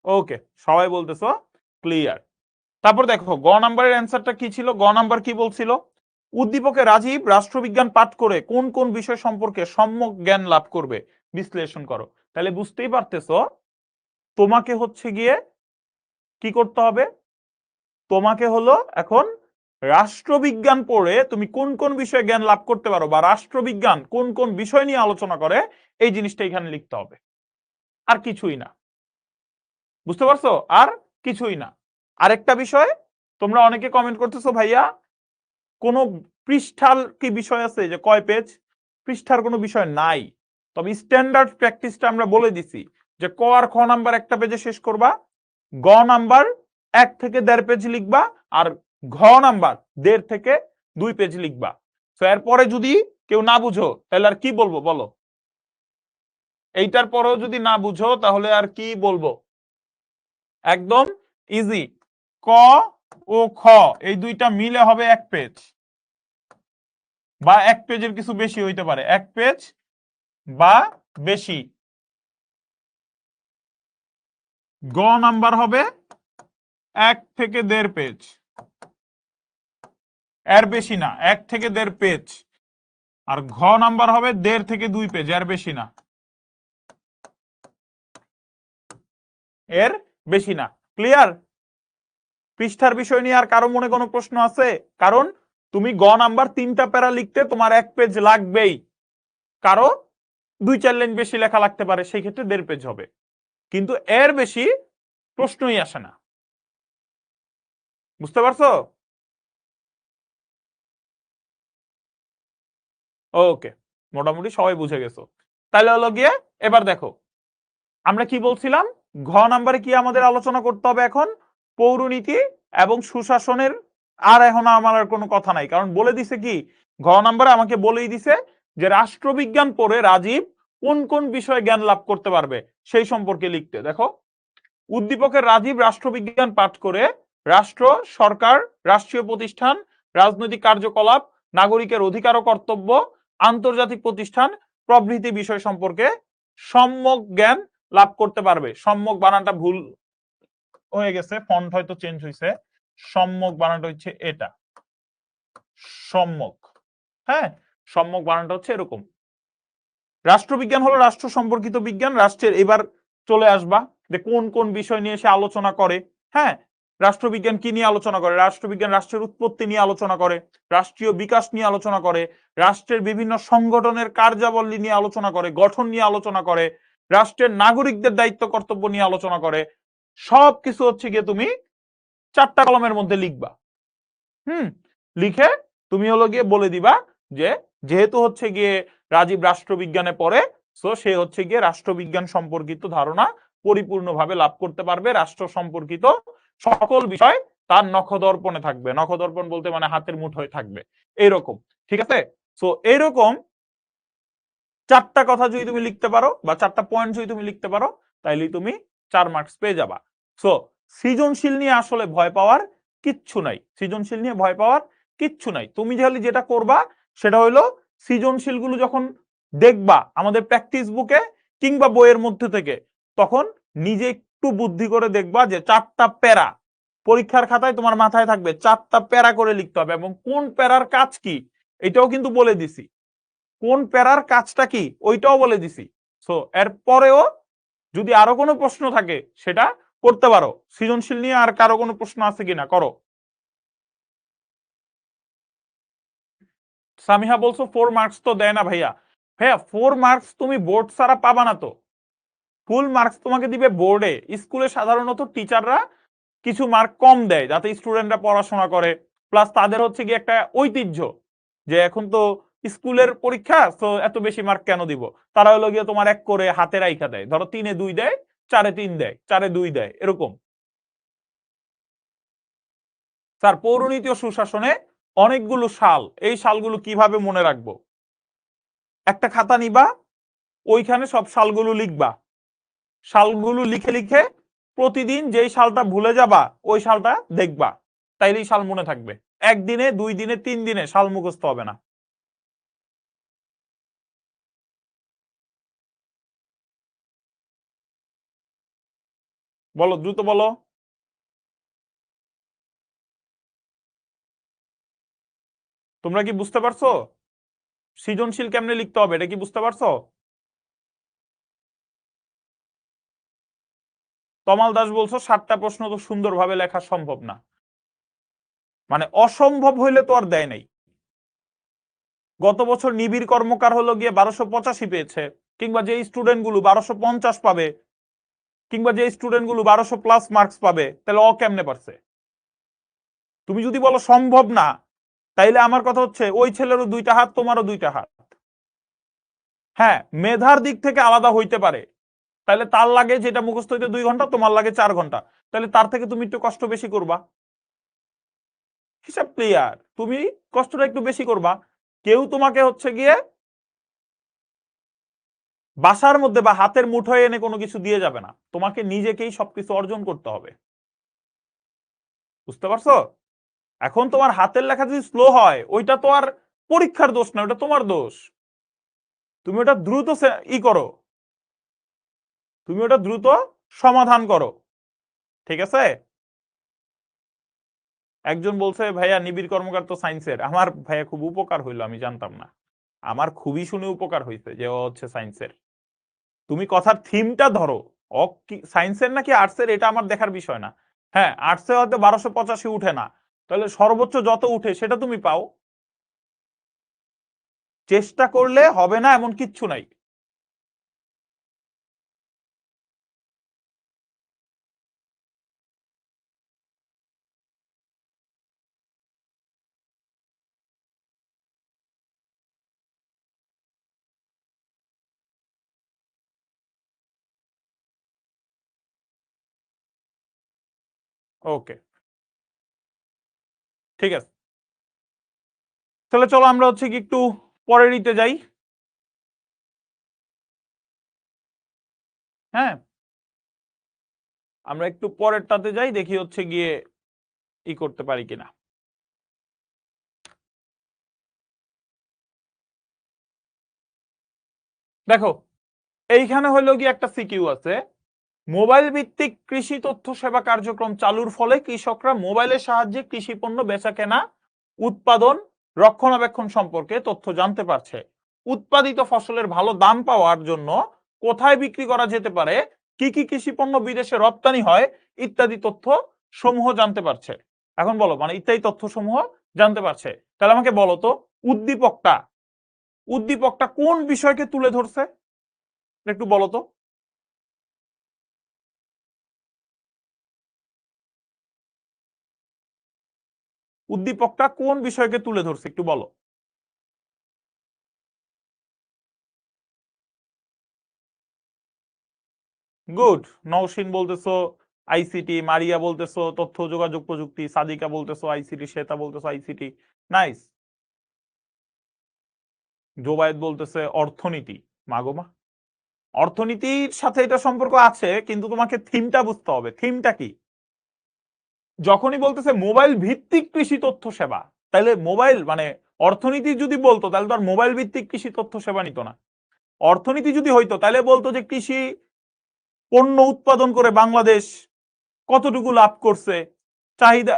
ওকে, সবাই বলতেছো ক্লিয়ার। তারপর দেখো গ নাম্বারের অ্যান্সারটা কি ছিল, গ নাম্বার কি বলছিল? উদ্দীপকে রাজীব রাষ্ট্রবিজ্ঞান পাঠ করে কোন কোন বিষয় সম্পর্কে সম্যক জ্ঞান লাভ করবে বিশ্লেষণ করো। তাহলে বুঝতেই পারতেছো তোমাকে হচ্ছে গিয়ে কি করতে হবে, তোমাকে হলো এখন রাষ্ট্রবিজ্ঞান পড়ে তুমি কোন কোন বিষয়ে জ্ঞান লাভ করতে পারো, বা রাষ্ট্রবিজ্ঞান কোন কোন বিষয় নিয়ে আলোচনা করে, এই জিনিসটা এখানে লিখতে হবে, আর কিছুই না। বুঝতে পারছো? আর কিছুই না। আরেকটা বিষয়, তোমরা অনেকে কমেন্ট করতেছো ভাইয়া কোন পৃষ্ঠার কি বিষয় আছে, যে কয় পেজ, পৃষ্ঠার কোনো বিষয় নাই। তবে স্ট্যান্ডার্ড প্র্যাকটিসটা আমরা বলে দিছি যে ক আর খ নাম্বার একটা পেজে শেষ করবা, গ নাম্বার 1 থেকে 1.5 পেজ লিখবা, আর ঘ নাম্বার 1.5 থেকে 2 পেজ লিখবা। তো এরপরে যদি কেউ না বুঝো তাহলে আর কি বলবো বলো? এইটার পরেও যদি না বুঝো তাহলে আর কি বলবো? একদম ইজি। ক ও খ এই দুইটা মিলে হবে 1 পেজ, বা 1 পেজের কিছু বেশি হইতে পারে, 1 পেজ বা বেশি। গ নাম্বার হবে 1 থেকে 1.5 পেজ, এর বেশি না, 1 থেকে 1.5 পেজ। আর ঘ নাম্বার হবে 1.5 থেকে 2 পেজ, এর বেশি না, এর বেশি না। ক্লিয়ার? পৃষ্ঠার বিষয় নিয়ে আর কারো মনে কোনো প্রশ্ন আছে? কারণ তুমি গ নাম্বার 3টা প্যারা লিখতে তোমার 1 পেজ লাগবেই, কারো 2-4 লাইন বেশি লেখা লাগতে পারে, সেই ক্ষেত্রে 1.5 পেজ হবে, কিন্তু এর বেশি প্রশ্নই আসে না। বুঝতে পারছো? ওকে, মোটামুটি সবাই বুঝে গেছো। তাহলে হলো গিয়ে এবার দেখো আমরা কি বলছিলাম, ঘ নাম্বারে কি আমাদের আলোচনা করতে হবে এখন? পৌরনীতি এবং সুশাসনের। আর এখন আমার আর কোনো কথা নাই, কারণ বলে দিছে কি, ঘ নাম্বারে আমাকে বলেই দিছে যে রাষ্ট্রবিজ্ঞান পড়ে রাজীব কোন কোন বিষয়ে জ্ঞান লাভ করতে পারবে সেই সম্পর্কে লিখতে। দেখো, উদ্দীপকের রাজীব রাষ্ট্রবিজ্ঞান পাঠ করে রাষ্ট্র, সরকার, রাষ্ট্রীয় প্রতিষ্ঠান, রাজনৈতিক কার্যকলাপ, নাগরিকের অধিকার ও কর্তব্য, আন্তর্জাতিক প্রতিষ্ঠান প্রভৃতি বিষয় সম্পর্কে সম্যক জ্ঞান লাভ করতে পারবে। সম্যক বানানটা ভুল হয়ে গেছে, ফন্ট হয়তো চেঞ্জ হয়েছে। সম্যক বানানটা হচ্ছে এটা, সম্যক। হ্যাঁ, সম্যক বানানটা হচ্ছে এরকম। রাষ্ট্রবিজ্ঞান হলো রাষ্ট্র সম্পর্কিত বিজ্ঞান। রাষ্ট্রের এবার চলে আসবা যে কোন কোন বিষয় নিয়ে সে আলোচনা করে। হ্যাঁ, রাষ্ট্রবিজ্ঞান কি নিয়ে আলোচনা করে? রাষ্ট্রবিজ্ঞান রাষ্ট্রের উৎপত্তি নিয়ে আলোচনা করে, রাষ্ট্রীয় বিকাশ নিয়ে আলোচনা করে, রাষ্ট্রের বিভিন্ন সংগঠনের কার্যাবলী নিয়ে আলোচনা করে, গঠন নিয়ে আলোচনা করে, রাষ্ট্রের নাগরিকদের দায়িত্ব কর্তব্য নিয়ে আলোচনা করে। সবকিছু হচ্ছে গিয়ে তুমি 4টা কলমের মধ্যে লিখবা। লিখে তুমি হলো গিয়ে বলে দিবা যে যেহেতু হচ্ছে গিয়ে রাজীব রাষ্ট্রবিজ্ঞানে পড়ে, সো সে হচ্ছে গিয়ে রাষ্ট্রবিজ্ঞান সম্পর্কিত ধারণা পরিপূর্ণভাবে লাভ করতে পারবে। রাষ্ট্র সম্পর্কিত সকল বিষয় তার নখদর্পণে থাকবে। নখদর্পণ বলতে মানে হাতের মুঠোয় থাকবে, এইরকম। ঠিক আছে? সো এইরকম 4টা কথা যদি তুমি লিখতে পারো বা 4টা পয়েন্ট যদি তুমি লিখতে পারো, তাইলে তুমি 4 মার্কস পেয়ে যাবা। সো সৃজনশীল নিয়ে আসলে ভয় পাওয়ার কিচ্ছু নাই। সৃজনশীল নিয়ে ভয় পাওয়ার কিচ্ছু নাই। তুমি যেটা করবা সেটা হলো সৃজনশীল গুলো যখন দেখবা আমাদের প্র্যাকটিস বুকে কিংবা বইয়ের মধ্যে থেকে, তখন নিজে একটু বুদ্ধি করে দেখবা যে 4টা প্যারা পরীক্ষার খাতায় তোমার মাথায় থাকবে, 4টা প্যারা করে লিখতে হবে, এবং কোন প্যারার কাজ কি এটাও কিন্তু বলে দিছি। কোন প্যারার কাজটা কি ওইটাও বলে দিছি। সো এর পরেও যদি আরো কোনো প্রশ্ন থাকে সেটা করতে পারো। সৃজনশীল নিয়ে আর কারো কোনো প্রশ্ন আছে কিনা করো। সামিহা বলছো 4 মার্কস তো দেয় না ভাইয়া। ভাইয়া 4 মার্কস তুমি বোর্ড ছাড়া পাবা না তো। ফুল মার্কস তোমাকে দিবে বোর্ডে। স্কুলে সাধারণত টিচাররা কিছু মার্ক কম দেয় যাতে স্টুডেন্টরা পড়াশোনা করে, প্লাস তাদের হচ্ছে কি একটা ঐতিহ্য যে এখন তো স্কুলের পরীক্ষা, তো এত বেশি মার্ক কেন দিব। তারা হলো গিয়ে তোমার 1 করে হাতে রাইখা দেয়, ধরো 3-এ 2 দেয়, 4-এ 3 দেয়, 4-এ 2 দেয়, এরকম। স্যার পৌরনীতি ও সুশাসনে অনেকগুলো সাল, এই সালগুলো কিভাবে মনে রাখবো? একটা খাতা নিবা, ওইখানে সব সালগুলো লিখবা। সালগুলো লিখে লিখে প্রতিদিন যেই সালটা ভুলে যাবা ওই সালটা দেখবা, তাইলেই সাল মনে থাকবে। 1 দিনে, 2 দিনে, 3 দিনে সাল মুখস্থ হবে না। বলো, দ্রুত বলো। তোমরা কি বুঝতে পারছো সৃজনশীল কেমনে লিখতে হবে? এটা কি বুঝতে পারছো? তমাল দাস বলছো 7টা প্রশ্ন তো সুন্দরভাবে লেখা সম্ভব না। মানে অসম্ভব হইলে তো আর দেয় নাই। গত বছর নিবিড় কর্মকার হলো গিয়ে 1285 পেয়েছে, কিংবা যে স্টুডেন্ট গুলো 1250 পাবে, কিংবা যে স্টুডেন্ট গুলো 1200 প্লাস মার্কস পাবে, তাহলে কেমনে পারছে? তুমি যদি বলো সম্ভব না, তাইলে আমার কথা হচ্ছে ওই ছেলেরও 2টা হাত, তোমারও 2টা হাত। হ্যাঁ, মেধার দিক থেকে আলাদা হইতে পারে। তাহলে তার লাগে যেটা মুখস্থ হইতে 2 ঘন্টা, তোমার লাগে 4 ঘন্টা, তাহলে তার থেকে তুমি একটু কষ্ট বেশি করবা। হিসাব ক্লিয়ার, তুমি কষ্টটা একটু বেশি করবা। কেউ তোমাকে হচ্ছে গিয়ে বাসার মধ্যে বা হাতের মুঠোয় এনে কোনো কিছু দিয়ে যাবে না, তোমাকে নিজেকেই সবকিছু অর্জন করতে হবে। বুঝতে পারছো? এখন তোমার হাতের লেখা যদি স্লো হয়, ওইটা তো আর পরীক্ষার দোষ না, ওটা তোমার দোষ। তুমি ওটা দ্রুত করো, তুমি ওটা দ্রুত সমাধান করো। ঠিক আছে? একজন বলছে ভাইয়া নিবিড় কর্মকার তো সায়েন্সের। আমার ভাইয়া খুব উপকার হইলো, আমি জানতাম না। আমার খুবই শুনে উপকার হইছে যে ও হচ্ছে সায়েন্সের। তুমি কথার থিমটা ধরো, ও কি সায়েন্সের নাকি আর্টসের এটা আমার দেখার বিষয় না। হ্যাঁ, আর্টসে হয়তো 1285 উঠে না, তাহলে সর্বোচ্চ যত উঠে সেটা তুমি পাও। চেষ্টা করলে হবে না এমন কিচ্ছু নাই। ওকে, ঠিক আছে। তাহলে চলো আমরা হচ্ছে কি একটু পরের ইতে যাই। হ্যাঁ, আমরা একটু পরেরটাতে যাই, দেখি হচ্ছে গিয়ে ই করতে পারি কিনা। দেখো, এইখানে হলো গিয়ে একটা সিকিউ আছে, মোবাইল ভিত্তিক কৃষি তথ্য সেবা কার্যক্রম চালুর ফলে কৃষকরা মোবাইলের সাহায্যে কৃষি পণ্য বেচা কেনা, উৎপাদন, রক্ষণাবেক্ষণ সম্পর্কে তথ্য জানতে পারছে। উৎপাদিত ফসলের ভালো দাম পাওয়ার জন্য কোথায় বিক্রি করা যেতে পারে, কি কি কৃষি পণ্য বিদেশে রপ্তানি হয় ইত্যাদি তথ্য সমূহ জানতে পারছে। এখন বলো, মানে ইত্যাদি তথ্য সমূহ জানতে পারছে, তাহলে আমাকে বলো তো উদ্দীপকটা উদ্দীপকটা কোন বিষয়কে তুলে ধরছে, একটু বলো তো। উদ্দীপকটা কোন বিষয়কে তুলে ধরছে একটু বলো। গুড। নওশিন বলতেছো আইসিটি, মারিয়া বলতেছো তথ্য যোগাযোগ প্রযুক্তি, সাদিকা বলতেছো আইসিটি, শ্বেতা বলতেছো আইসিটি। নাইস। জোবায়েদ বলতেছে অর্থনীতি। মাগোমা, অর্থনীতির সাথে এটা সম্পর্ক আছে, কিন্তু তোমাকে থিমটা বুঝতে হবে, থিমটা কি। যখনই বলতেছে মোবাইল ভিত্তিক কৃষি তথ্য সেবা, তাহলে মোবাইল মানে অর্থনীতি যদি বলতো তাহলে তো আর মোবাইল ভিত্তিক কৃষি তথ্য সেবা নিত না। অর্থনীতি যদি হইতো তাহলে বলতো যে কৃষি পণ্য উৎপাদন করে বাংলাদেশ কতটুকু লাভ করছে, চাহিদা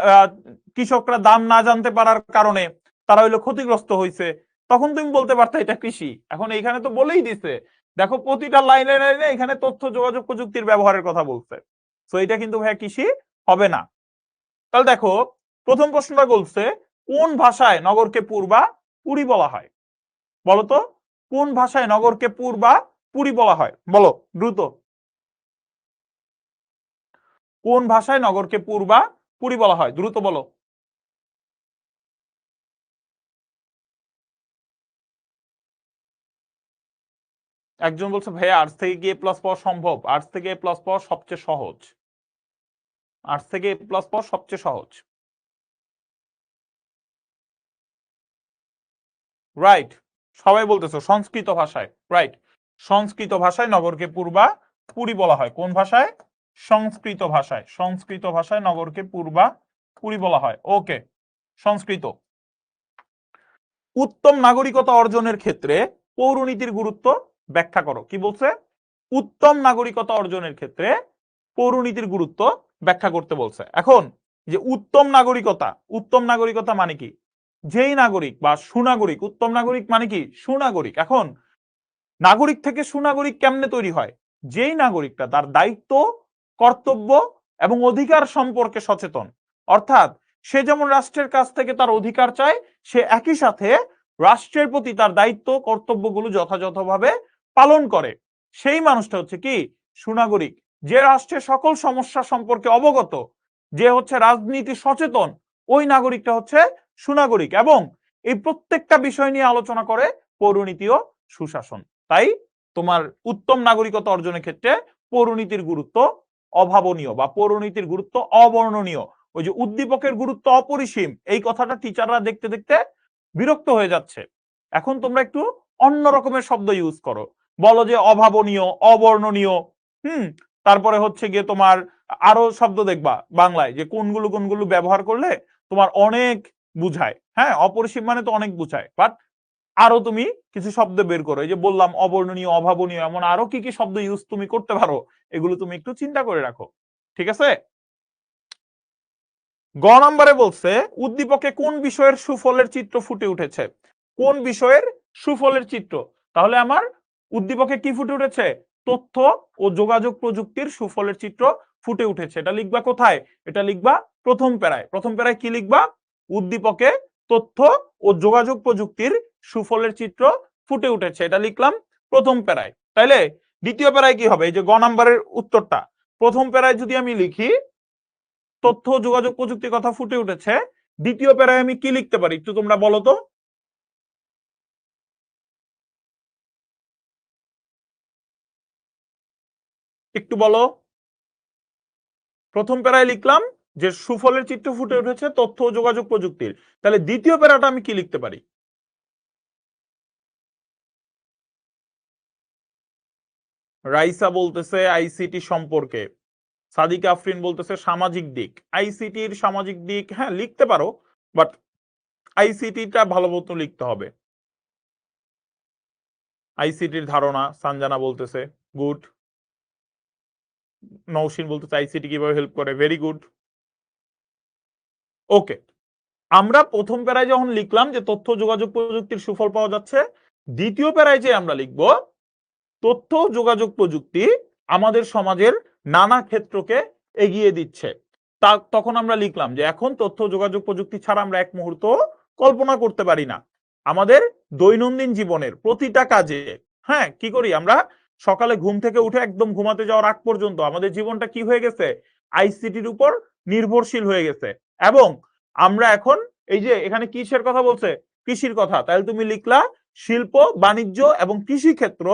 কৃষকরা দাম না জানতে পারার কারণে তারা হইলো ক্ষতিগ্রস্ত হয়েছে, তখন তুমি বলতে পারতো এটা কৃষি। এখন এইখানে তো বলেই দিছে, দেখো প্রতিটা লাইনে লাইনে এখানে তথ্য যোগাযোগ প্রযুক্তির ব্যবহারের কথা বলছে, তো এটা কিন্তু ভাইয়া কৃষি হবে না। তাহলে দেখো, প্রথম প্রশ্নটা বলছে কোন ভাষায় নগরকে পূর্বা পুরী বলা হয়। বলতো কোন ভাষায় নগরকে পূর্বা পুরী বলা হয়, বলো দ্রুত। কোন ভাষায় নগরকে পূর্বা পুরী বলা হয়, দ্রুত বলো। একজন বলছে ভাইয়া আর্টস থেকে গিয়ে প্লাস পাওয়া সম্ভব, আর্টস থেকে প্লাস পাওয়া সবচেয়ে সহজ, আর্টস থেকে প্লাস পাওয়া সবচেয়ে সহজ। রাইট, সবাই বলতেছো সংস্কৃত ভাষায়, রাইট। সংস্কৃত ভাষায় নগরকে পূর্বা পুরী বলা হয়, কোন ভাষায়, সংস্কৃত ভাষায়, সংস্কৃত ভাষায় নগরকে পূর্বা পুরী বলা হয়। ওকে, সংস্কৃত। উত্তম নাগরিকতা অর্জনের ক্ষেত্রে পৌরনীতির গুরুত্ব ব্যাখ্যা করো, কি বলছে, উত্তম নাগরিকতা অর্জনের ক্ষেত্রে পৌরনীতির গুরুত্ব ব্যাখ্যা করতে বলছে। এখন যে উত্তম নাগরিকতা, উত্তম নাগরিকতা মানে কি, যেই নাগরিক বা সুনাগরিক, উত্তম নাগরিক মানে কি সুনাগরিক। এখন নাগরিক থেকে সুনাগরিক কেমনে তৈরি হয়, যেই নাগরিকটা তার দায়িত্ব, কর্তব্য এবং অধিকার সম্পর্কে সচেতন, অর্থাৎ সে যেমন রাষ্ট্রের কাছ থেকে তার অধিকার চায়, সে একই সাথে রাষ্ট্রের প্রতি তার দায়িত্ব কর্তব্যগুলো যথাযথভাবে পালন করে, সেই মানুষটা হচ্ছে কি সুনাগরিক। যে রাষ্ট্রের সকল সমস্যা সম্পর্কে অবগত, যে হচ্ছে রাজনীতি সচেতন, ওই নাগরিকটা হচ্ছে সুনাগরিক, এবং এই প্রত্যেকটা বিষয় নিয়ে আলোচনা করে পৌরনীতি ও সুশাসন। তাই তোমার উত্তম নাগরিকতা অর্জনের ক্ষেত্রে পৌরনীতির গুরুত্ব অভাবনীয় বা পৌরনীতির গুরুত্ব অবর্ণনীয়। ওই যে উদ্দীপকের গুরুত্ব অপরিসীম, এই কথাটা টিচাররা দেখতে দেখতে বিরক্ত হয়ে যাচ্ছে। এখন তোমরা একটু অন্য রকমের শব্দ ইউজ করো, বলো যে অভাবনীয়, অবর্ণনীয়। তারপরে হচ্ছে গিয়ে তোমার আরো শব্দ দেখবা বাংলায় যে কোনগুলো কোনগুলো ব্যবহার করলে তোমার অনেক বুঝায়। হ্যাঁ, অপরিসীম মানে তো অনেক বুঝায়, বাট আরো তুমি কিছু শব্দ বের করো, এই যে বললাম অবর্ণনীয়, অভাবনীয়, এমন আরো কি কি শব্দ ইউজ তুমি করতে পারো, এগুলো তুমি একটু চিন্তা করে রাখো, ঠিক আছে। গ নম্বরে বলছে উদ্দীপকে কোন বিষয়ের সুফলের চিত্র ফুটে উঠেছে, কোন বিষয়ের সুফলের চিত্র। তাহলে আমার উদ্দীপকে কি ফুটে উঠেছে, তথ্য ও যোগাযোগ প্রযুক্তির সুফলের চিত্র ফুটে উঠেছে। এটা লিখবা কোথায়? এটা লিখবা প্রথম প্যারায়। প্রথম প্যারায় কি লিখবা? উদ্দীপকে তথ্য ও যোগাযোগ প্রযুক্তির সুফলের চিত্র ফুটে উঠেছে, এটা লিখলাম প্রথম প্যারায়। তাইলে দ্বিতীয় প্যারায় কি হবে? এই যে গ নাম্বারের উত্তরটা, প্রথম প্যারায় যদি আমি লিখি তথ্য ও যোগাযোগ প্রযুক্তির কথা ফুটে উঠেছে, দ্বিতীয় প্যারায় আমি কি লিখতে পারি একটু তোমরা বলো তো? একটু বলো। প্রথম প্যারায় লিখলাম যে সুফলের চিত্র ফুটে উঠেছে তথ্য ও যোগাযোগ প্রযুক্তির, তাহলে দ্বিতীয় প্যারাটা আমি কি লিখতে পারি? রাইসা বলতেছে আইসিটি সম্পর্কে, সাদিক আফরিন বলতেছে সামাজিক দিক। আইসিটির সামাজিক দিক হ্যাঁ লিখতে পারো, বাট আইসিটিটা ভালো মতো লিখতে হবে। আইসিটির ধারণা সানজানা বলতেছে গুড। নওশিন বলতেছে আইসিটি কিভাবে হেল্প করে, ভেরি গুড। ওকে, আমরা প্রথম প্যারায় যখন লিখলাম যে তথ্য যোগাযোগ প্রযুক্তির সুফল পাওয়া যাচ্ছে, দ্বিতীয় প্যারায় যে আমরা লিখব তথ্য যোগাযোগ প্রযুক্তি আমাদের সমাজের নানা ক্ষেত্রকে এগিয়ে দিচ্ছে। তা তখন আমরা লিখলাম যে এখন তথ্য যোগাযোগ প্রযুক্তি ছাড়া আমরা এক মুহূর্ত কল্পনা করতে পারি না। আমাদের দৈনন্দিন জীবনের প্রতিটা কাজে, হ্যাঁ কি করি আমরা? সকালে ঘুম থেকে উঠে একদম ঘুমাতে যাওয়ার আগ পর্যন্ত আমাদের জীবনটা কি হয়ে গেছে? আইসিটির উপর নির্ভরশীল হয়ে গেছে। এবং আমরা এখন এই যে এখানে কিসের কথা বলছে? কৃষির কথা। তাহলে তুমি লিখলা শিল্প, বাণিজ্য এবং কৃষি ক্ষেত্র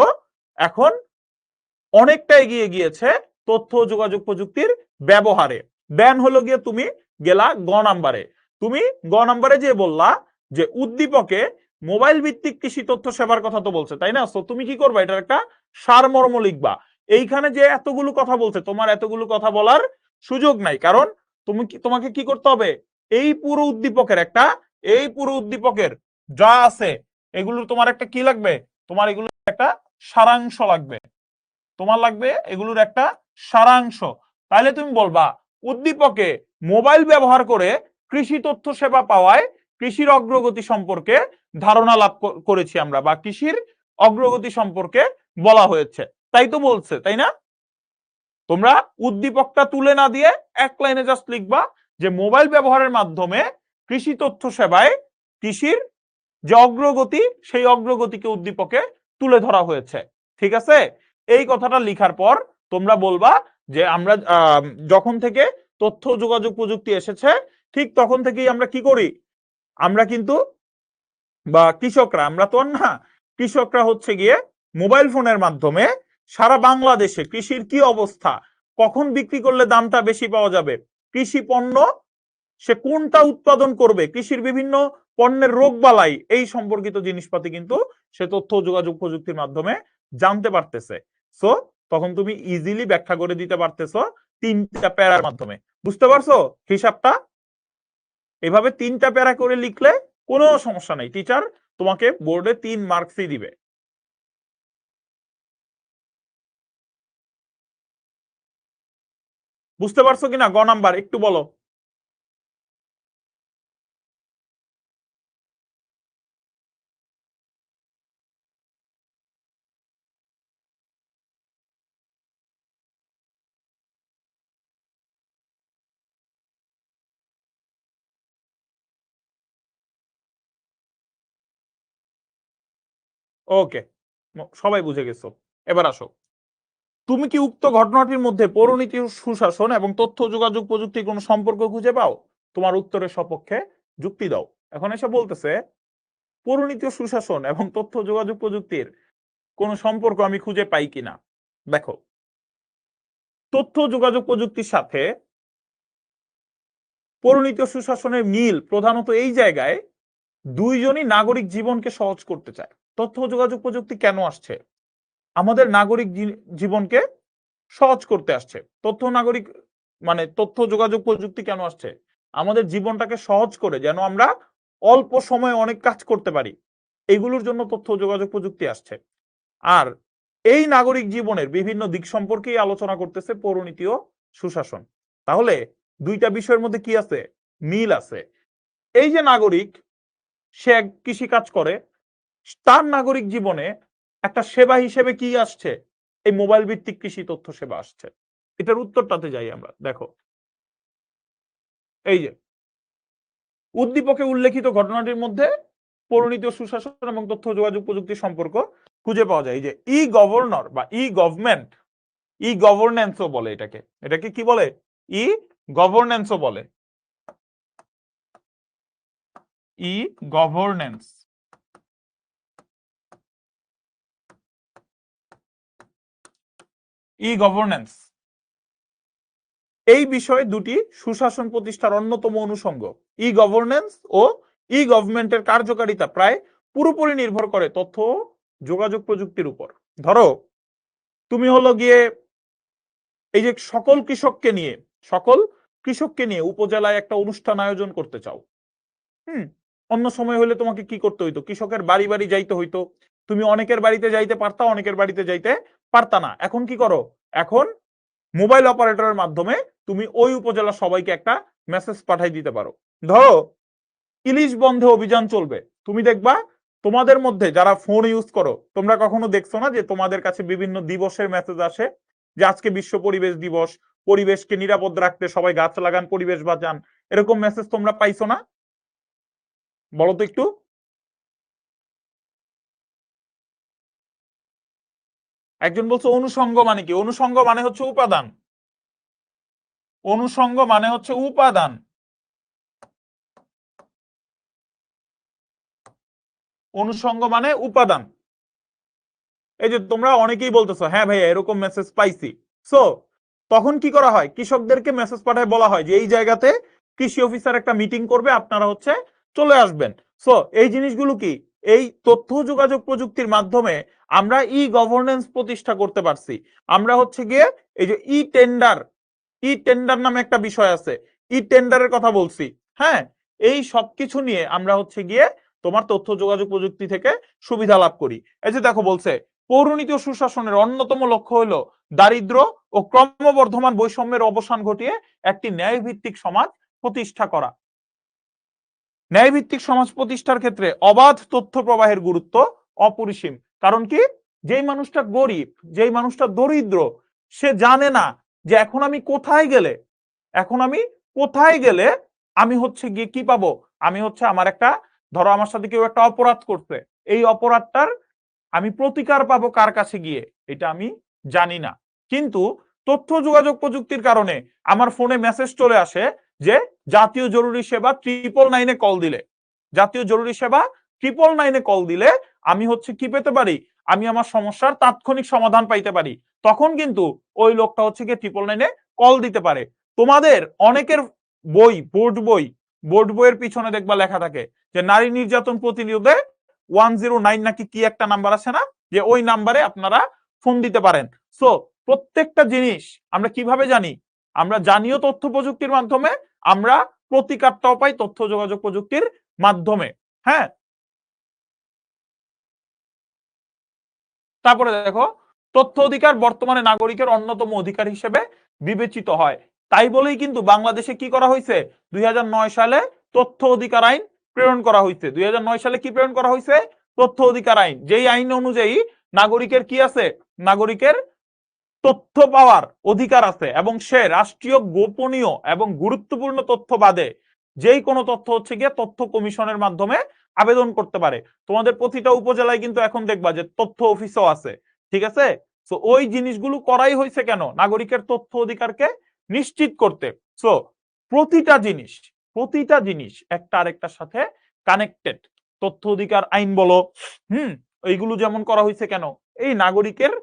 এখন অনেকটা এগিয়ে গিয়েছে তথ্য যোগাযোগ প্রযুক্তির ব্যবহারে। দেন হলো গিয়ে তুমি গেলা গ নাম্বারে। তুমি গ নাম্বারে যে বললা যে উদ্দীপকে মোবাইল ভিত্তিক কৃষি তথ্য সেবার কথা তো বলছে, তাই না? তো তুমি কি করবা? এটার একটা সারমর্ম লিখবা। এইখানে যে এতগুলো কথা বলছে, তোমার এতগুলো কথা বলার সুযোগ নাই, কারণ তোমাকে কি করতে হবে? এই পুরো উদ্দীপকের যা আছে এগুলোর তোমার একটা কি লাগবে? তোমার এগুলোর একটা সারাংশ লাগবে। তোমার লাগবে এগুলোর একটা সারাংশ। তাহলে তুমি বলবা উদ্দীপকে মোবাইল ব্যবহার করে কৃষি তথ্য সেবা পাওয়ায় কৃষির অগ্রগতি সম্পর্কে ধারণা লাভ করেছি আমরা, বা কৃষির অগ্রগতি সম্পর্কে বলা হয়েছে, তাই তো বলছে, তাই না? তোমরা উদ্দীপকটা তুলে না দিয়ে এক লাইনে জাস্ট লিখবা যে মোবাইল ব্যবহারের মাধ্যমে কৃষি তথ্য সেবায় কৃষির যে অগ্রগতি, সেই অগ্রগতিকে উদ্দীপকে তুলে ধরা হয়েছে। ঠিক আছে? এই কথাটা লিখার পর তোমরা বলবা যে আমরা যখন থেকে তথ্য যোগাযোগ প্রযুক্তি এসেছে ঠিক তখন থেকেই আমরা কি করি? আমরা কিন্তু বা কৃষকরা, আমরা তো না, কৃষকরা হচ্ছে গিয়ে মোবাইল ফোনের মাধ্যমে সারা বাংলাদেশে কৃষির কি অবস্থা, কখন বিক্রি করলে দামটা বেশি পাওয়া যাবে, কৃষি পণ্য সে কোনটা উৎপাদন করবে, কৃষির বিভিন্ন পণ্যের রোগবালাই, এই সম্পর্কিত জিনিসপাতি কিন্তু সে তথ্য যোগাযোগ প্রযুক্তির মাধ্যমে জানতে পারতেছে। সো তখন তুমি ইজিলি ব্যাখ্যা করে দিতে পারতেছো তিনটা প্যারার মাধ্যমে। বুঝতে পারছো হিসাবটা? এভাবে তিনটা প্যারা করে লিখলে কোনো সমস্যা নাই, টিচার তোমাকে বোর্ডে 3 মার্কসই দিবে। বুঝতে পারছো কিনা? গ নাম্বার একটু বলো। ওকে, সবাই বুঝে গেছো। এবার আসো, তুমি কি উক্ত ঘটনাটির মধ্যে পৌরনীতি সুশাসন এবং তথ্য যোগাযোগ প্রযুক্তির কোনো সম্পর্ক খুঁজে পাও? তোমার উত্তরের সপক্ষে যুক্তি দাও। এখন এসে বলতেছে পৌরনীতি সুশাসন এবং তথ্য যোগাযোগ প্রযুক্তির কোনো সম্পর্ক আমি খুঁজে পাই কিনা। দেখো, তথ্য যোগাযোগ প্রযুক্তির সাথে পৌরনীতি সুশাসনের মিল প্রধানত এই জায়গায়, দুইজনই নাগরিক জীবনকে সহজ করতে চায়। তথ্য যোগাযোগ প্রযুক্তি কেন আসছে? আমাদের নাগরিক জীবনকে সহজ করতে আসছে। তথ্য যোগাযোগ প্রযুক্তি কেন আসছে? আমাদের জীবনটাকে সহজ করে যেন আমরা অল্প সময়ে অনেক কাজ করতে পারি, এগুলোর জন্য তথ্য যোগাযোগ প্রযুক্তি আসছে। আর এই নাগরিক জীবনের বিভিন্ন দিক সম্পর্কেই আলোচনা করতেছে পৌরনীতি ও সুশাসন। তাহলে দুইটা বিষয়ের মধ্যে কি আছে? মিল আছে। এই যে নাগরিক, সে কৃষি কাজ করে, তার নাগরিক জীবনে একটা সেবা হিসেবে কি আসছে? এই মোবাইল ভিত্তিক কৃষি তথ্য সেবা আসছে। এটার উত্তরটাতে যাই আমরা, দেখো এই যে উদ্দীপকে উল্লেখিত ঘটনাটির মধ্যে পৌরনীতি ও সুশাসন এবং তথ্য যোগাযোগ প্রযুক্তির সম্পর্ক খুঁজে পাওয়া যায়। এই যে ই গভর্নর বা ই গভর্নমেন্ট, ই গভর্নেন্সও বলে এটাকে, এটাকে কি বলে? ই গভর্নেন্সও বলে, ই গভর্নেন্স। ই গভর্নেন্স এই বিষয়ে দুটি সুশাসন প্রতিষ্ঠার অন্যতম অনুষঙ্গ। ই গভর্নেন্স ও ই গভর্নমেন্টের কার্যকারিতা প্রায় পুরোপুরি নির্ভর করে তথ্য যোগাযোগ প্রযুক্তির উপর। ধরো তুমি হলো গিয়ে এই যে সকল কৃষককে নিয়ে উপজেলায় একটা অনুষ্ঠান আয়োজন করতে চাও। অন্য সময় হলে তোমাকে কি করতে হইতো? কৃষকের বাড়ি বাড়ি যাইতে হইতো। তুমি অনেকের বাড়িতে যাইতে পারতা, অনেকের বাড়িতে যাইতে পারতা না। এখন কি করো? এখন মোবাইল অপারেটরের মাধ্যমে তুমি ওই উপজেলা সবাইকে একটা মেসেজ পাঠাই দিতে পারো। ধরো ইলিশ বন্ধে অভিযান চলবে, তুমি দেখবা তোমাদের মধ্যে যারা ফোন ইউজ করো তোমরা কখনো দেখছো না যে তোমাদের কাছে বিভিন্ন দিবসের মেসেজ আসে যে আজকে বিশ্ব পরিবেশ দিবস, পরিবেশকে নিরাপদ রাখতে সবাই গাছ লাগান, পরিবেশ বাঁচান, এরকম মেসেজ তোমরা পাইছো না? বলো তো একটু। একজন বলছে অনুষঙ্গ মানে কি? অনুষঙ্গ মানে হচ্ছে উপাদান, অনুষঙ্গ মানে হচ্ছে উপাদান। অনুষঙ্গ মানে উপাদান। এই যে তোমরা অনেকেই বলতেছো হ্যাঁ ভাইয়া এরকম মেসেজ পাইছি। সো তখন কি করা হয়? কৃষকদেরকে মেসেজ পাঠায় বলা হয় যে এই জায়গাতে কৃষি অফিসার একটা মিটিং করবে, আপনারা হচ্ছে চলে আসবেন। সো এই জিনিসগুলো কি এই তথ্য যোগাযোগ প্রযুক্তির মাধ্যমে আমরা ই গভর্নেন্স প্রতিষ্ঠা করতে পারছি। আমরা হচ্ছে গিয়ে এই যে ই টেন্ডার নামে একটা বিষয় আছে, ই টেন্ডারের কথা বলছি। হ্যাঁ, এই সবকিছু নিয়ে আমরা হচ্ছে গিয়ে তোমার তথ্য যোগাযোগ প্রযুক্তি থেকে সুবিধা লাভ করি। এই যে দেখো বলছে পৌরনীতি ও সুশাসনের অন্যতম লক্ষ্য হলো দারিদ্র ও ক্রমবর্ধমান বৈষম্যের অবসান ঘটিয়ে একটি ন্যায়ভিত্তিক সমাজ প্রতিষ্ঠা করা। ন্যায়ভিত্তিক সমাজ প্রতিষ্ঠার ক্ষেত্রে অবাধ তথ্য প্রবাহের গুরুত্ব অপরিসীম। কারণ কি? যেই মানুষটা গরিব, যেই মানুষটা দরিদ্র, সে জানে না যে এখন আমি কোথায় গেলে, এখন আমি কোথায় গেলে আমি হচ্ছে গিয়ে কি পাবো। আমি হচ্ছে আমার একটা, ধরো আমার সাথে কেউ একটা অপরাধ করছে, এই অপরাধটার আমি প্রতিকার পাবো কার কাছে গিয়ে, এটা আমি জানি না। কিন্তু তথ্য যোগাযোগ প্রযুক্তির কারণে আমার ফোনে মেসেজ চলে আসে যে জাতীয় জরুরি সেবা 999-এ কল দিলে, জাতীয় জরুরি সেবা 999-এ কল দিলে আমি হচ্ছে কি পেতে পারি? আমি আমার সমস্যার তাৎক্ষণিক সমাধান পাইতে পারি। তখন কিন্তু ওই লোকটা হচ্ছে গিয়ে 999-এ কল দিতে পারে। তোমাদের অনেকের বোর্ড বইয়ের পিছনে দেখবা লেখা থাকে যে নারী নির্যাতন প্রতিরোধে 109 নাকি কি একটা নাম্বার আছে না, যে ওই নাম্বারে আপনারা ফোন দিতে পারেন। সো প্রত্যেকটা জিনিস আমরা কিভাবে জানি? আমরা জানিও তথ্য প্রযুক্তির মাধ্যমে, আমরা প্রতিকারটাও পাই তথ্য যোগাযোগ প্রযুক্তির মাধ্যমে। হ্যাঁ, তারপরে দেখো তথ্য অধিকার বর্তমানে নাগরিকের অন্যতম অধিকার হিসেবে বিবেচিত হয়। তাই বলেই কিন্তু বাংলাদেশে কি করা হয়েছে? 2009 সালে তথ্য অধিকার আইন প্রেরণ করা হয়েছে। 2009 সালে কি প্রেরণ করা হয়েছে? তথ্য অধিকার আইন। যেই আইন অনুযায়ী নাগরিকের কি আছে? নাগরিকের তথ্য পাওয়ার অধিকার আছে এবং সে রাষ্ট্রীয় গোপনীয় এবং গুরুত্বপূর্ণ তথ্য বাদে যেই কোনো তথ্য হচ্ছে গিয়ে তথ্য কমিশনের মাধ্যমে আবেদন করতে পারে। তোমাদের প্রতিটা উপজেলায় কিন্তু এখন দেখবা যে তথ্য অফিসও আছে। ঠিক আছে? তো ওই জিনিসগুলো করাই হয়েছে কেন? নাগরিকের তথ্য অধিকারকে নিশ্চিত করতে। সো প্রতিটা জিনিস একটা আরেকটার সাথে কানেক্টেড। তথ্য অধিকার আইন বলো, এইগুলো যেমন করা হয়েছে কেন? এই নাগরিকের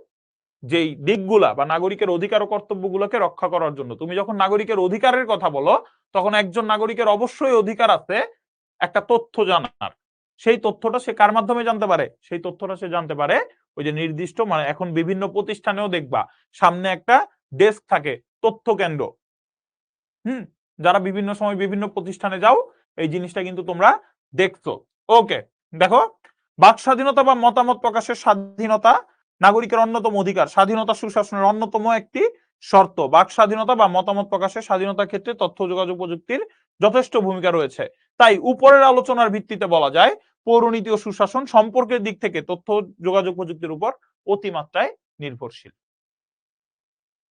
যেই দিকগুলা বা নাগরিকের অধিকার ও কর্তব্যগুলোকে রক্ষা করার জন্য। তুমি যখন নাগরিকের অধিকারের কথা বলো তখন একজন নাগরিকের অবশ্যই অধিকার আছে একটা তথ্য জানার। সেই তথ্যটা সে কার মাধ্যমে জানতে পারে? সেই তথ্যটা সে জানতে পারে ওই যে নির্দিষ্ট, মানে এখন বিভিন্ন প্রতিষ্ঠানেও দেখবা সামনে একটা ডেস্ক থাকে, তথ্য কেন্দ্র। যারা বিভিন্ন সময় বিভিন্ন প্রতিষ্ঠানে যাও এই জিনিসটা কিন্তু তোমরা দেখছো। ওকে, দেখো বাক স্বাধীনতা বা মতামত প্রকাশের স্বাধীনতা নাগরিকের অন্যতম অধিকার, স্বাধীনতা সুশাসনের অন্যতম একটি শর্ত। বাক স্বাধীনতা বা মতামত প্রকাশের স্বাধীনতার ক্ষেত্রে তথ্য যোগাযোগ প্রযুক্তির যথেষ্ট ভূমিকা রয়েছে। তাই উপরের আলোচনার ভিত্তিতে বলা যায় পৌরনীতি ও সুশাসন সম্পর্কের দিক থেকে তথ্য যোগাযোগ প্রযুক্তির উপর অতিমাত্রায় নির্ভরশীল।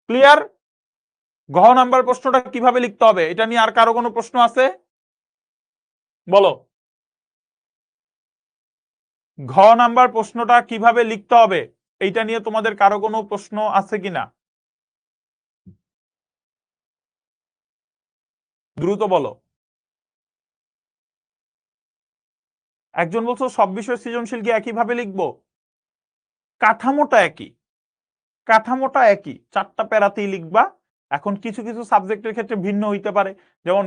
ক্লিয়ার? ঘ নাম্বার প্রশ্নটা কিভাবে লিখতে হবে এটা নিয়ে আর কারো কোনো প্রশ্ন আছে? বলো। ঘ নাম্বার প্রশ্নটা কিভাবে লিখতে হবে এইটা নিয়ে তোমাদের কারো কোনো প্রশ্ন আছে কিনা? দ্রুত বলো। একজন বলছো সব বিষয় সৃজনশীল কি একইভাবে লিখবো? কাঠামোটা একই, কাঠামোটা একই, 4টা প্যারাতেই লিখবা। এখন কিছু কিছু সাবজেক্টের ক্ষেত্রে ভিন্ন হইতে পারে, যেমন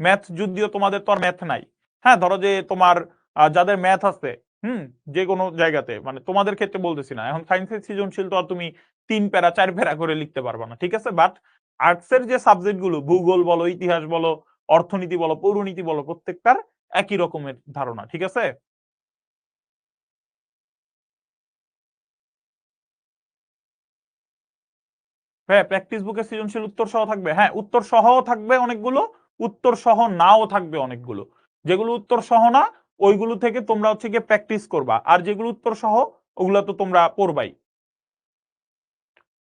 ম্যাথ যদিও তোমাদের তো আর ম্যাথ নাই। হ্যাঁ, ধরো যে তোমার যাদের ম্যাথ আছে, যে কোনো জায়গাতে, মানে তোমাদের ক্ষেত্রে বলতেছি না, এখন সায়েন্সের সৃজনশীল তো আর তুমি 3 প্যারা 4 প্যারা করে লিখতে পারবা না, ঠিক আছে? বাট আর্টসের যে সাবজেক্ট গুলো, ভূগোল বলো, ইতিহাস বলো, অর্থনীতি বলো, পৌরনীতি বলো, প্রত্যেকটার একই রকমের ধারণা, ঠিক আছে? হ্যাঁ, প্র্যাকটিস বুকে সৃজনশীল উত্তর সহ থাকবে। হ্যাঁ, উত্তর সহও থাকবে অনেকগুলো, উত্তর সহ নাও থাকবে অনেকগুলো। যেগুলো উত্তর সহ না ওইগুলো থেকে তোমরা হচ্ছে গিয়ে প্র্যাকটিস করবা, আর যেগুলো উত্তর সহ ওগুলো তো তোমরা পড়বাই।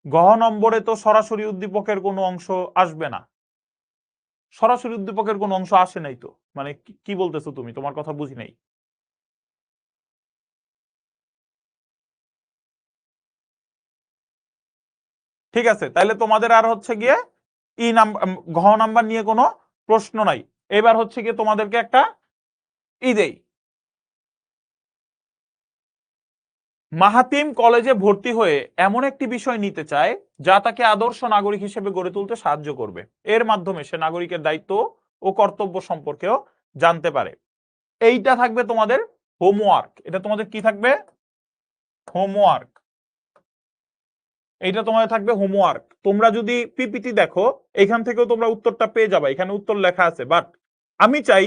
গহ নম্বরে তো সরাসরি উদ্দীপকের কোনো অংশ আসবে না, সরাসরি উদ্দীপকের কোনো অংশ আসে নাই তো। মানে কি বলতেছো তুমি? তোমার কথা বুঝি নাই। ঠিক আছে, তাহলে তোমাদের আর হচ্ছে গিয়ে ঘ নাম্বার নিয়ে কোনো প্রশ্ন নাই। এবার হচ্ছে গিয়ে তোমাদেরকে একটা দেই। মাহাতিম কলেজে ভর্তি হয়ে এমন একটি বিষয় নিতে চায় যা তাকে আদর্শ নাগরিক হিসেবে গড়ে তুলতে সাহায্য করবে। এর মাধ্যমে সে নাগরিকের দায়িত্ব ও কর্তব্য সম্পর্কেও জানতে পারে। এইটা থাকবে তোমাদের হোমওয়ার্ক। এটা তোমাদের কি থাকবে? হোমওয়ার্ক। এইটা তোমাদের থাকবে হোমওয়ার্ক। তোমরা যদি পিপিটি দেখো, এখান থেকেও তোমরা উত্তরটা পেয়ে যাবে, এখানে উত্তর লেখা আছে। বাট আমি চাই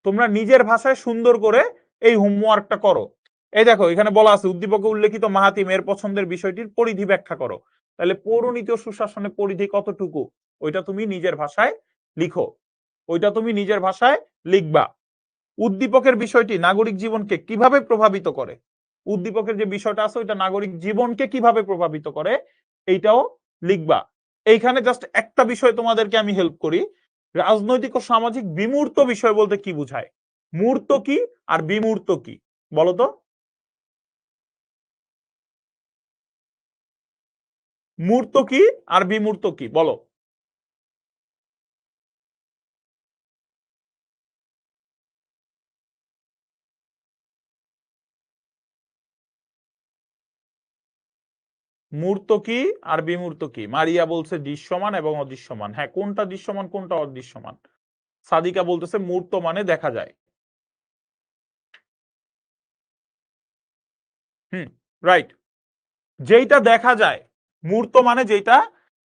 তোমরা নিজের ভাষায় সুন্দর করে এই হোমওয়ার্কটা করো। এই দেখো, এখানে বলা আছে উদ্দীপকে উল্লেখিত মাহাতিম এর পছন্দের বিষয়টির পরিধি ব্যাখ্যা করো। তাহলে পৌরনীতি ও সুশাসনের পরিধি কতটুকু ওইটা তুমি নিজের ভাষায় লিখো, ওইটা তুমি নিজের ভাষায় লিখবা। উদ্দীপকের বিষয়টি নাগরিক জীবনকে কিভাবে প্রভাবিত করে, উদ্দীপকের যে বিষয়টা আছে ওইটা নাগরিক জীবনকে কিভাবে প্রভাবিত করে এইটাও লিখবা। এইখানে জাস্ট একটা বিষয় তোমাদেরকে আমি হেল্প করি, রাজনৈতিক ও সামাজিক বিমূর্ত বিষয় বলতে কি বুঝায়? মূর্ত কি আর বিমূর্ত কি বলতো? মূর্ত কি আর বিমূর্ত কি বলো? মূর্ত কি আর বিমূর্ত কি? মারিয়া বলছে দৃশ্যমান এবং অদৃশ্যমান। হ্যাঁ, কোনটা দৃশ্যমান কোনটা অদৃশ্যমান? সাদিকা বলতেছে মূর্ত মানে দেখা যায়। রাইট। যেইটা দেখা যায়, মূর্ত মানে যেটা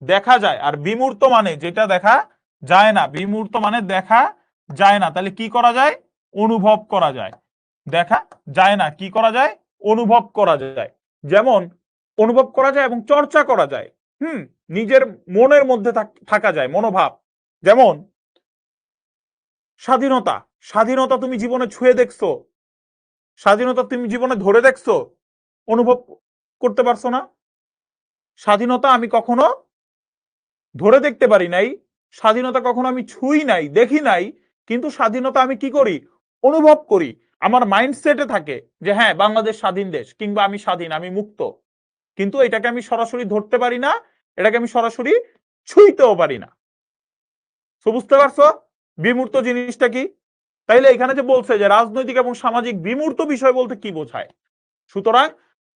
দেখা যায়, আর বিমূর্ত মানে যেটা দেখা যায় না। বিমূর্ত মানে দেখা যায় না, তাহলে কি করা যায়? অনুভব করা যায়। দেখা যায় না, কি করা যায়? অনুভব করা যায়। যেমন অনুভব করা যায় এবং চর্চা করা যায়। নিজের মনের মধ্যে থাকা যায়, মনোভাব। যেমন স্বাধীনতা, স্বাধীনতা তুমি জীবনে ছুঁয়ে দেখছো? স্বাধীনতা তুমি জীবনে ধরে দেখছো? অনুভব করতে পারছো না? স্বাধীনতা আমি কখনো ধরে দেখতে পারি নাই, স্বাধীনতা কখনো আমি ছুঁই নাই, দেখি নাই, কিন্তু স্বাধীনতা আমি কি করি? অনুভব করি। আমার মাইন্ডসেটে থাকে যে হ্যাঁ, বাংলাদেশ স্বাধীন দেশ, কিংবা আমি স্বাধীন, আমি মুক্ত। কিন্তু এটাকে আমি সরাসরি ধরতে পারি না, এটাকে আমি সরাসরি ছুঁইতেও পারি না। তো বুঝতে পারছো বিমূর্ত জিনিসটা কি? তাইলে এখানে যে বলছে যে রাজনৈতিক এবং সামাজিক বিমূর্ত বিষয় বলতে কি বোঝায়, সুতরাং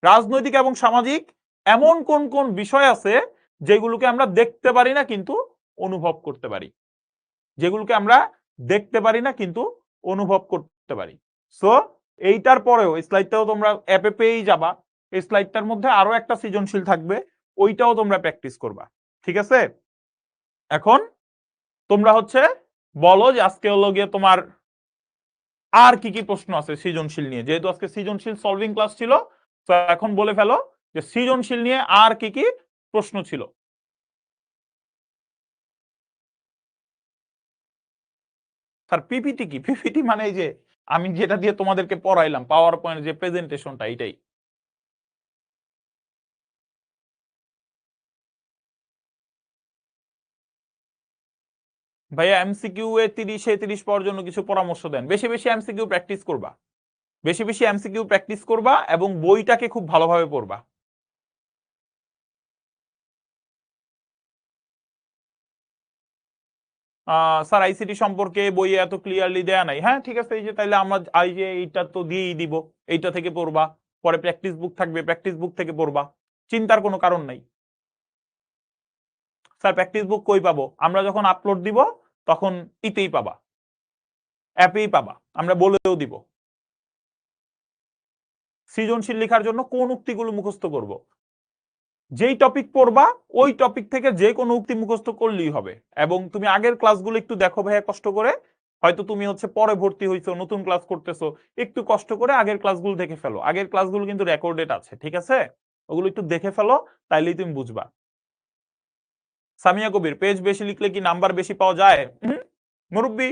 রাজনৈতিক এবং সামাজিক এমন কোন কোন বিষয় আছে যেগুলোকে আমরা দেখতে পারি না কিন্তু অনুভব করতে পারি, যেগুলোকে আমরা দেখতে পারি না কিন্তু অনুভব করতে পারি। সো এইটার পরেও স্লাইডটাও তোমরা অ্যাপে পেয়েই যাবা। এই স্লাইডটার মধ্যে আরো একটা সৃজনশীল থাকবে, ওইটাও তোমরা প্র্যাকটিস করবা, ঠিক আছে? এখন তোমরা হচ্ছে বলো যে আজকে হলো গিয়ে তোমার আর কি কি প্রশ্ন আছে সৃজনশীল নিয়ে, যেহেতু আজকে সৃজনশীল সলভিং ক্লাস ছিল। তো এখন বলে ফেলো যে সৃজনশীল নিয়ে আর কি কি প্রশ্ন ছিল। স্যার পিপিটি কি? পিপিটি মানে এই যে আমি যেটা দিয়ে তোমাদেরকে পড়াইলাম, পাওয়ার পয়েন্ট যে প্রেজেন্টেশনটা, এটাই। ভাইয়া এমসিকিউ এ 30 পাওয়ার জন্য কিছু পরামর্শ দেন। বেশি বেশি এমসিকিউ প্র্যাকটিস করবা, বেশি বেশি এমসিকিউ প্র্যাকটিস করবা এবং বইটাকে খুব ভালোভাবে পড়বা। স্যার আইসিটি সম্পর্কে বইয়ে এত ক্লিয়ারলি দেয়া নাই। হ্যাঁ ঠিক আছে, এই যে তাইলে আমরা এই যে এইটা তো দিয়েই দিব, এইটা থেকে পড়বা, পরে প্র্যাকটিস বুক থাকবে, প্র্যাকটিস বুক থেকে পড়বা, চিন্তার কোনো কারণ নাই। স্যার প্র্যাকটিস বুক কই পাবো? আমরা যখন আপলোড দিব তখন ইতেই পাবা, অ্যাপেই পাবা, আমরা বলেও দিব। সৃজনশীল লেখার জন্য কোন উক্তিগুলো মুখস্থ করব? যেই টপিক পড়বা ওই টপিক থেকে যে কোনো উক্তি মুখস্থ করলেই হবে। এবং তুমি আগের ক্লাসগুলো একটু দেখো ভাইয়া কষ্ট করে, হয়তো তুমি হচ্ছে পরে ভর্তি হইছো, নতুন ক্লাস করতেছো, একটু কষ্ট করে আগের ক্লাসগুলো দেখে ফেলো। আগের ক্লাসগুলো কিন্তু রেকর্ডেড আছে, ঠিক আছে? ওগুলো একটু দেখে ফেলো, তাইলেই তুমি বুঝবা। সামিয়া কবির, পেজ বেশি লিখলে কি নাম্বার বেশি পাওয়া যায়? মুরব্বি,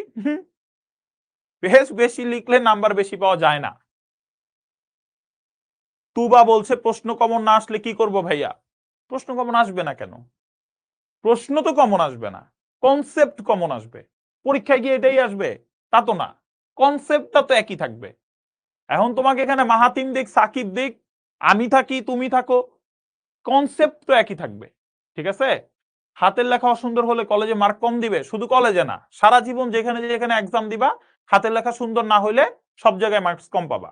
পেজ বেশি লিখলে নাম্বার বেশি পাওয়া যায় না। তুবা বলছে প্রশ্ন কমন না আসলে কি করব ভাইয়া? প্রশ্ন কমন আসবে না কেন? প্রশ্ন তো কমন আসবে না, কনসেপ্ট কমন আসবে। পরীক্ষায় গিয়ে এটাই আসবে তা তো না, কনসেপ্টটা তো একই থাকবে। এখন তোমাকে এখানে মাহাতিম দিক, সাকিব দিক, আমি থাকি, তুমি থাকো, কনসেপ্ট তো একই থাকবে, ঠিক আছে? হাতের লেখা অসুন্দর হলে কলেজে মার্ক কম দিবে? শুধু কলেজে না, সারা জীবন যেখানে যেখানে এক্সাম দিবা, হাতের লেখা সুন্দর না হলে সব জায়গায় মার্কস কম পাবা।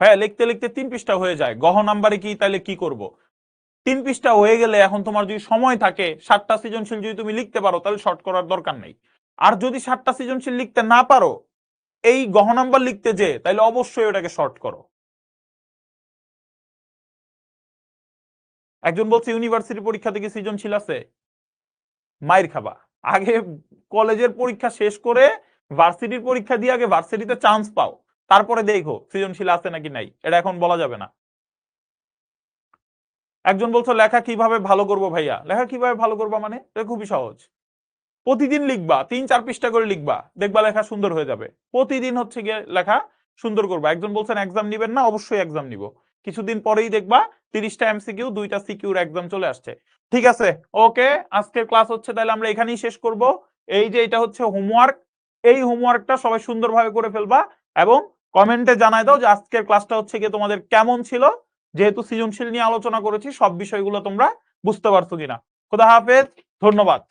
হ্যাঁ, লিখতে লিখতে 3 পৃষ্ঠা হয়ে যায়, গহ নাম্বারে কি তাইলে কি করব? 3 পৃষ্ঠা হয়ে গেলে এখন তোমার যদি সময় থাকে, 7টা সৃজনশীল যদি তুমি লিখতে পারো তাহলে শর্ট করার দরকার নেই। আর যদি 7টা সৃজনশীল লিখতে না পারো, এই গহ নাম্বার লিখতে যে, তাহলে অবশ্যই ওটাকে শর্ট করো। একজন বলছে ইউনিভার্সিটি পরীক্ষা থেকে সৃজনশীল আছে, মাইর খাবা। আগে কলেজের পরীক্ষা শেষ করে ভার্সিটির পরীক্ষা দিয়ে আগে ভার্সিটিতে চান্স পাও, তারপরে দেখো সৃজনশীল আছে নাকি নাই, এটা এখন বলা যাবে না। একজন বলছো লেখা কিভাবে ভালো করবো ভাইয়া? লেখা কিভাবে ভালো করবা মানে? এটা খুবই সহজ। প্রতিদিন লিখবা, 3-4 পৃষ্ঠা করে লিখবা, দেখবা লেখা সুন্দর হয়ে যাবে। প্রতিদিন হচ্ছে গিয়ে লেখা সুন্দর করবা। একজন বলছেন এক্সাম নিবেন না, অবশ্যই এক্সাম নিব। কিছুদিন পরেই দেখবা 30টা এমসিকিউ, 2টা সিকিউর এক্সাম চলে আসছে। ঠিক আছে, ওকে, আজকের ক্লাস হচ্ছে তাহলে আমরা এখানেই শেষ করব। এই যে এটা হচ্ছে হোমওয়ার্ক, এই হোমওয়ার্কটা সবাই সুন্দরভাবে করে ফেলবা এবং কমেন্টে জানাই দাও যে আজকের ক্লাসটা হচ্ছে গিয়ে তোমাদের কেমন ছিল। যেহেতু সৃজনশীল নিয়ে আলোচনা করেছি, সব বিষয়গুলো তোমরা বুঝতে পারছো কিনা। খোদা হাফেজ, ধন্যবাদ।